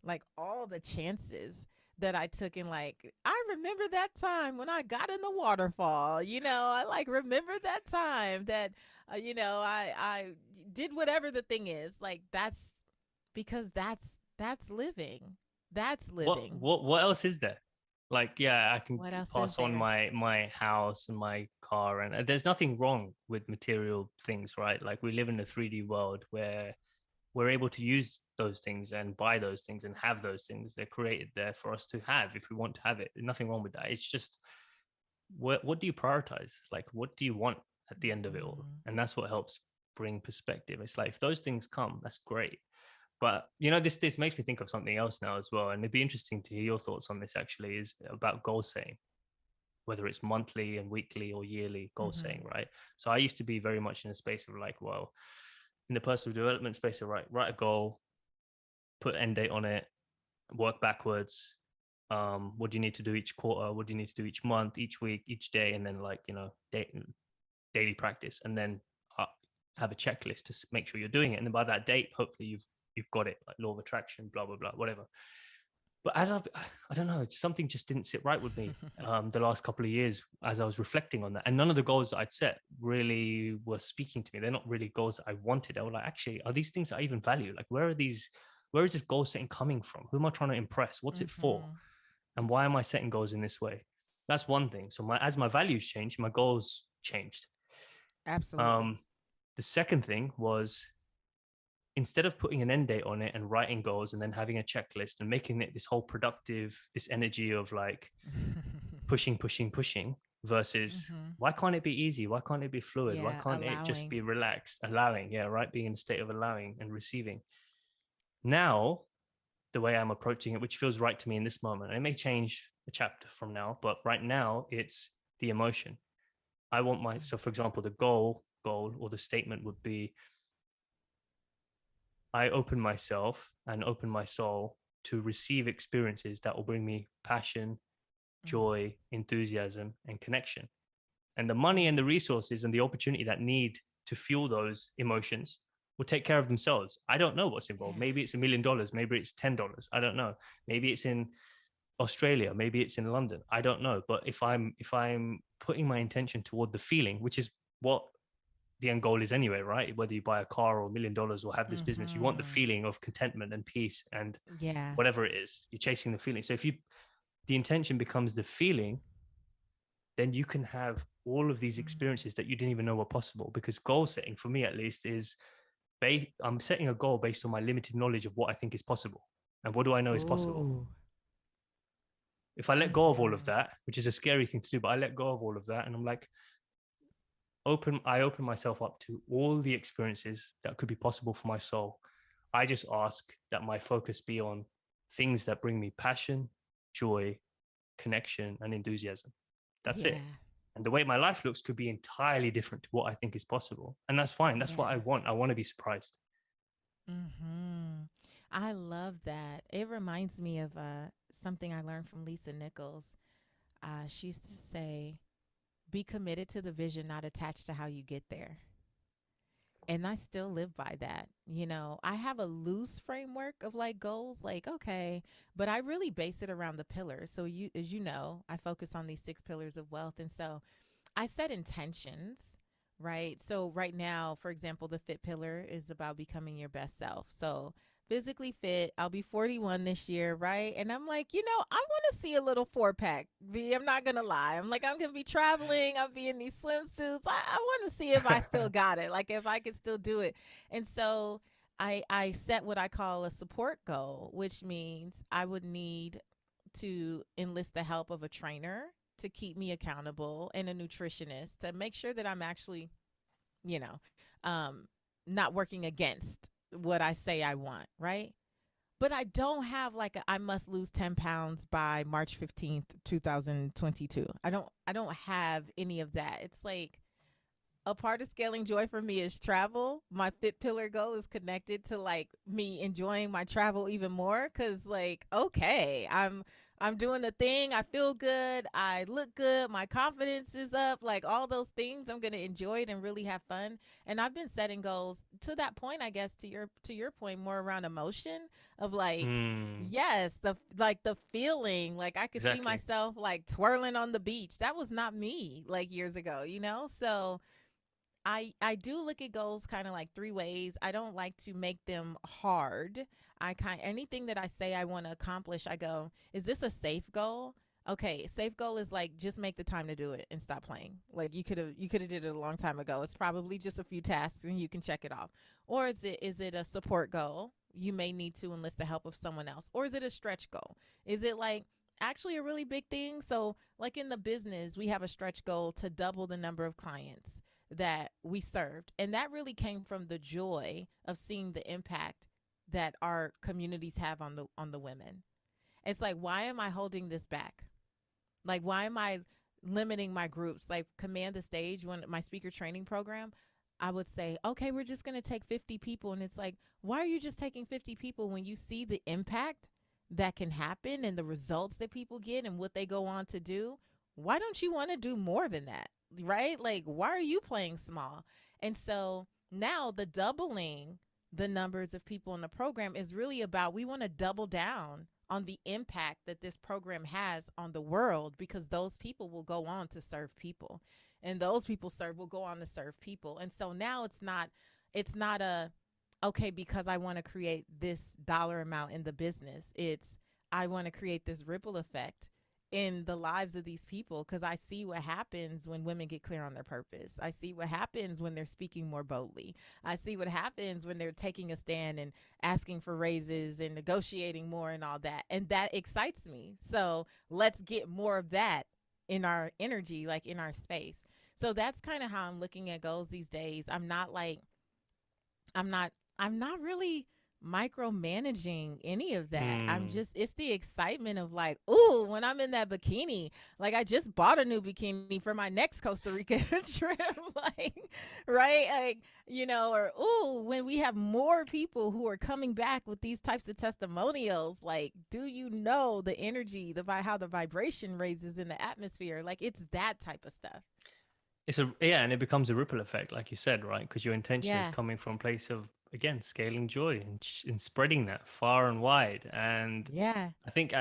like all the chances that I took. And like, I remember that time when I got in the waterfall. I like remember that time that I did whatever the thing is. Like that's because that's living. That's what living. what what else is there? Like, yeah, I can What else is pass on there? my house and my car, and there's nothing wrong with material things, right? Like, we live in a 3D world where we're able to use those things and buy those things and have those things. They're created there for us to have if we want to have it. There's nothing wrong with that. It's just, what do you prioritize? Like, what do you want at the end of it all? Mm-hmm. And that's what helps bring perspective. It's like, if those things come, that's great, But this makes me think of something else now as well, and it'd be interesting to hear your thoughts on this. Actually, is about goal setting, whether it's monthly and weekly or yearly goal setting, Mm-hmm. right? So I used to be very much in a space of like, well, in the personal development space, of write a goal, put end date on it, work backwards. What do you need to do each quarter? What do you need to do each month, each week, each day, and then like daily practice, and then uh, have a checklist to make sure you're doing it. And then by that date, hopefully you've got it, like law of attraction, blah blah blah, whatever. But I don't know, something just didn't sit right with me the last couple of years as I was reflecting on that. And none of the goals that I'd set really were speaking to me. They're not really goals that I wanted. I was like, actually, are these things that I even value? Like, where is this goal setting coming from? Who am I trying to impress? What's it for? Mm-hmm. And why am I setting goals in this way? That's one thing. So as my values changed, my goals changed. Absolutely. Um, the second thing was, instead of putting an end date on it and writing goals and then having a checklist and making it this whole productive, this energy of like pushing, pushing, pushing, versus Mm-hmm. why can't it be easy? Why can't it be fluid? Why Yeah, can't it just allowing. be relaxed, allowing? Yeah, right. Being in a state of allowing and receiving. Now, the way I'm approaching it, which feels right to me in this moment, it may change a chapter from now, but right now it's the emotion. So for example, the goal or the statement would be, I open myself and open my soul to receive experiences that will bring me passion, joy, enthusiasm, and connection. And the money and the Mm-hmm. resources and the opportunity that need to fuel those emotions will take care of themselves. I don't know what's involved. Yeah. Maybe it's $1 million. Maybe it's $10. I don't know. Maybe it's in Australia. Maybe it's in London. I don't know. But if I'm putting my intention toward the feeling, which is what the end goal is anyway, right? Whether you buy a car or $1 million or have this business, you want the Mm-hmm. feeling of contentment and peace and Yeah. whatever it is, you're chasing the feeling. So if the intention becomes the feeling, then you can have all of these Mm. experiences that you didn't even know were possible. Because goal setting, for me at least, is I'm setting a goal based on my limited knowledge of what I think is possible. And what do I know is possible? Ooh. If I let go of all of Mm-hmm. that, which is a scary thing to do, but I let go of all of that and I'm like, I open myself up to all the experiences that could be possible for my soul. I just ask that my focus be on things that bring me passion, joy, connection, and enthusiasm. That's it. Yeah. And the way my life looks could be entirely different to what I think is possible. And that's fine. That's what I Yeah. want. I want to be surprised. Mm-hmm. I love that. It reminds me of something I learned from Lisa Nichols. She used to say, be committed to the vision, not attached to how you get there. And I still live by that. I have a loose framework of like goals, like, okay, but I really base it around the pillars. So, as you know, I focus on these 6 pillars of wealth. And so I set intentions, right? So right now, for example, the fit pillar is about becoming your best self. So physically fit, I'll be 41 this year, right? And I'm like, I want to see a little 4 pack. I'm not going to lie. I'm like, I'm going to be traveling. I'll be in these swimsuits. I want to see if I still got it, like if I could still do it. And so I set what I call a support goal, which means I would need to enlist the help of a trainer to keep me accountable and a nutritionist to make sure that I'm actually, you know, um, not working against what I say I want, right? But I don't have like I must lose 10 pounds by March 15th, 2022. I don't have any of that. It's like a part of scaling joy for me is travel. My fit pillar goal is connected to like me enjoying my travel even more cuz like okay, I'm doing the thing. I feel good. I look good. My confidence is up. Like all those things, I'm going to enjoy it and really have fun. And I've been setting goals to that point, I guess to your point more around emotion of like Mm, yes, the feeling like I could see exactly. myself like twirling on the beach. That was not me like years ago. So I do look at goals kind of like 3 ways. I don't like to make them hard. Anything that I say I want to accomplish, I go, is this a safe goal? Okay, safe goal is like just make the time to do it and stop playing. Like you could have did it a long time ago. It's probably just a few tasks and you can check it off. Or is it a support goal? You may need to enlist the help of someone else. Or is it a stretch goal? Is it like actually a really big thing? So, like in the business, we have a stretch goal to double the number of clients that we served. And that really came from the joy of seeing the impact that our communities have on the women. It's like, why am I holding this back? Like, why am I limiting my groups? Like, Command the Stage, when my speaker training program, I would say, okay, we're just going to take 50 people. And it's like, why are you just taking 50 people when you see the impact that can happen and the results that people get and what they go on to do? Why don't you want to do more than that? Right? Like, why are you playing small? And so now the doubling the numbers of people in the program is really about, we want to double down on the impact that this program has on the world, because those people will go on to serve people, and those people serve will go on to serve people. And so now it's not a, okay, because I want to create this dollar amount in the business. It's, I want to create this ripple effect in the lives of these people, because I see what happens when women get clear on their purpose. I see what happens when they're speaking more boldly. I see what happens when they're taking a stand and asking for raises and negotiating more and all that. And that excites me. So let's get more of that in our energy, like in our space. So that's kind of how I'm looking at goals these days. I'm not really micromanaging any of that. I'm Mm. just, it's the excitement of like, ooh, when I'm in that bikini, like I just bought a new bikini for my next Costa Rica trip, like, right? Like, or ooh, when we have more people who are coming back with these types of testimonials, like, do you know the energy, how the vibration raises in the atmosphere? Like, it's that type of stuff. And it becomes a ripple effect, like you said, right? Because your intention is Yeah. coming from a place of, again, scaling joy and spreading that far and wide. And Yeah. I think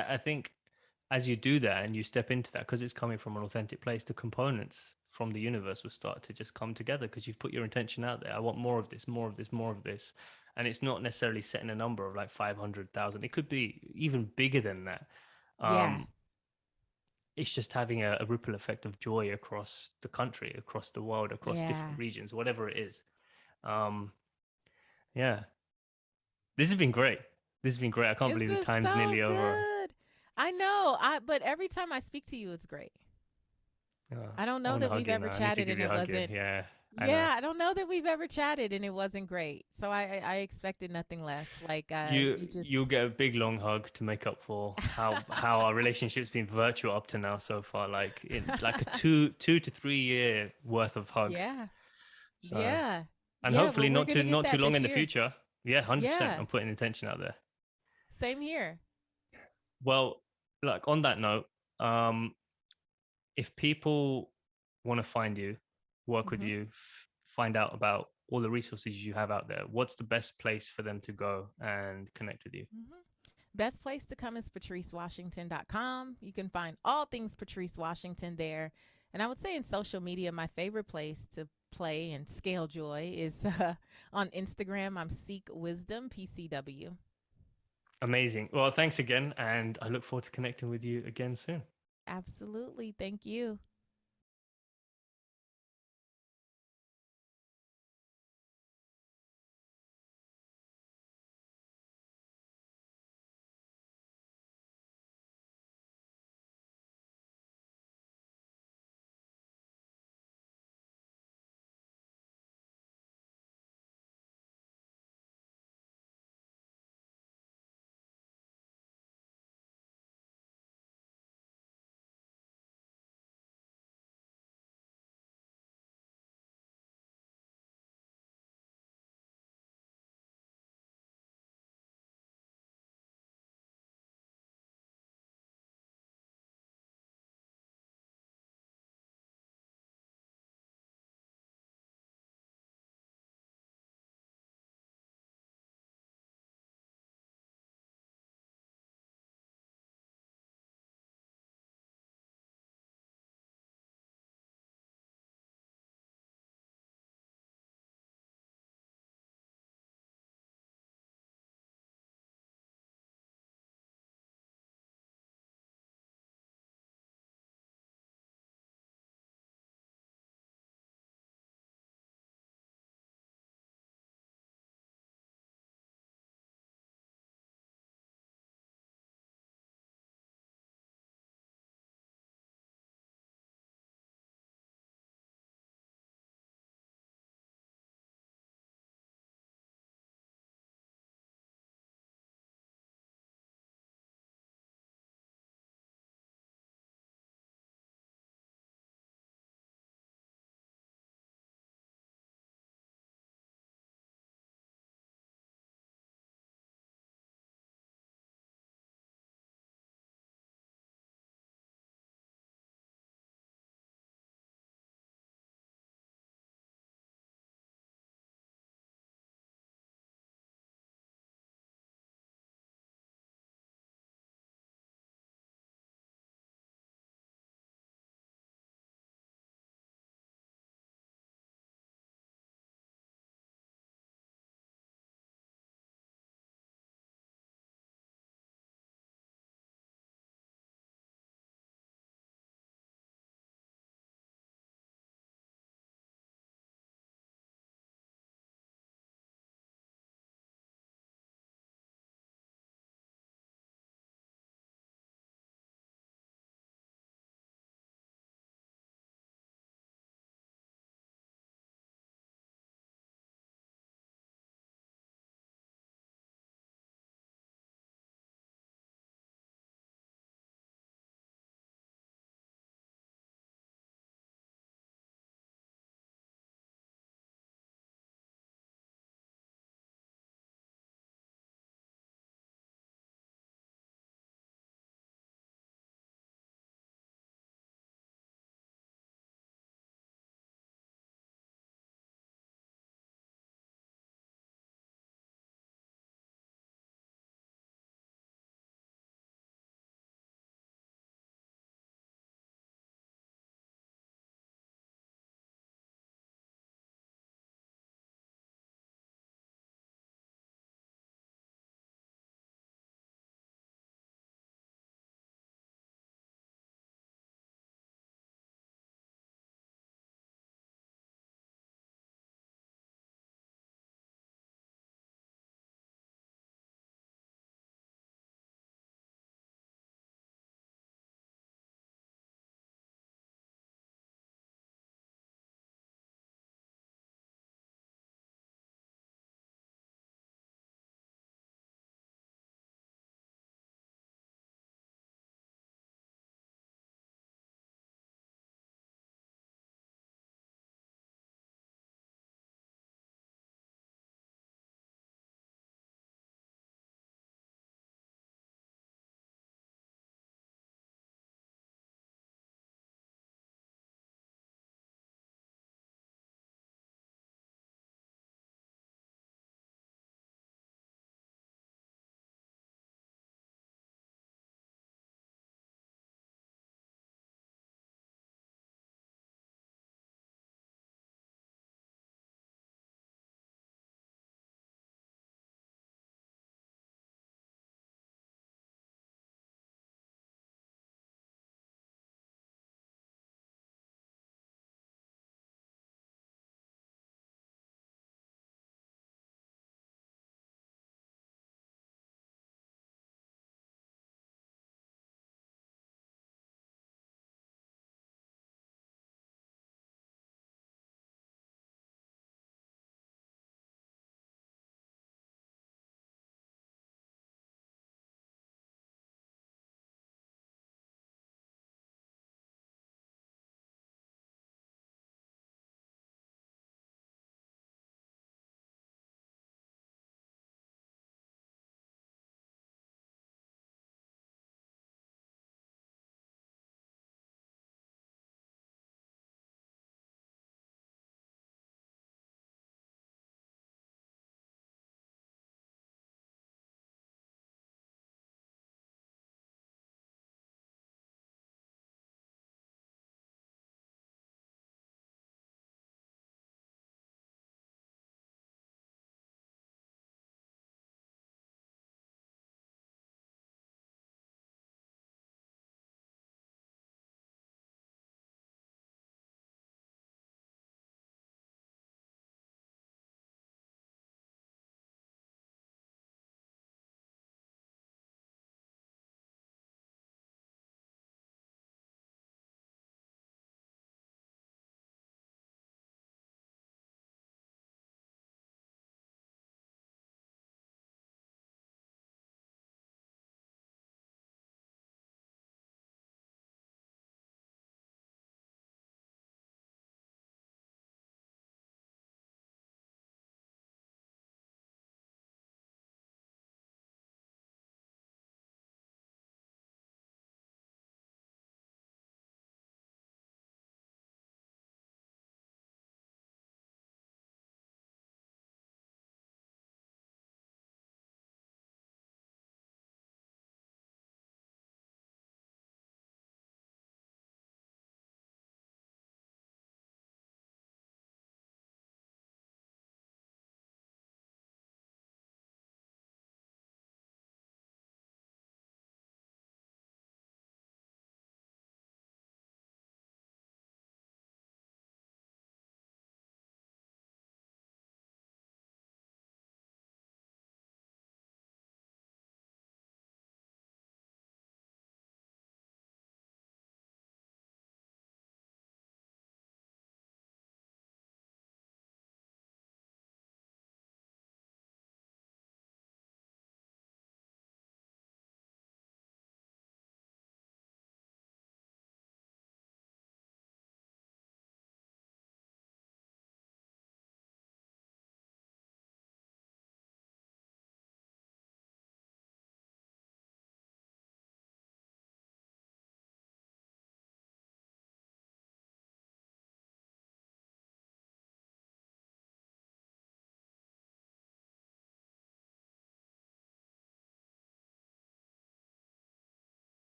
as you do that and you step into that, because it's coming from an authentic place, the components from the universe will start to just come together because you've put your intention out there. I want more of this, more of this, more of this. And it's not necessarily setting a number of like 500,000. It could be even bigger than that. Yeah. Um, it's just having a ripple effect of joy across the country, across the world, across different Yeah. regions, whatever it is. Um, yeah, this has been great. This has been great. I can't This believe the was time's so nearly over. good. I know. But every time I speak to you, it's great. I don't I know want to that hug we've you ever now. I need to chatted give and you a it hug. wasn't. Yeah, I know. Yeah, I don't know that we've ever chatted and it wasn't great. So I expected nothing less. Like, you just. You'll get a big long hug to make up for how our relationship's been virtual up to now so far. Like in like a 2 to 3 year worth of hugs. Yeah. So Yeah. and Yeah. hopefully Well, we're gonna get not too that long this in the year. future. Yeah, 100%. Yeah. I'm putting intention out there. Same here. Well, like on that note, um, if people want to find you, work with Hmm. you, find out about all the resources you have out there, what's the best place for them to go and connect with you? Hmm. Best place to come is patricewashington.com. You can find all things Patrice Washington there. And I would say in social media, my favorite place to play and scale joy is on Instagram. I'm Seek Wisdom PCW. Amazing. Well, thanks again. And I look forward to connecting with you again soon. Absolutely. Thank you.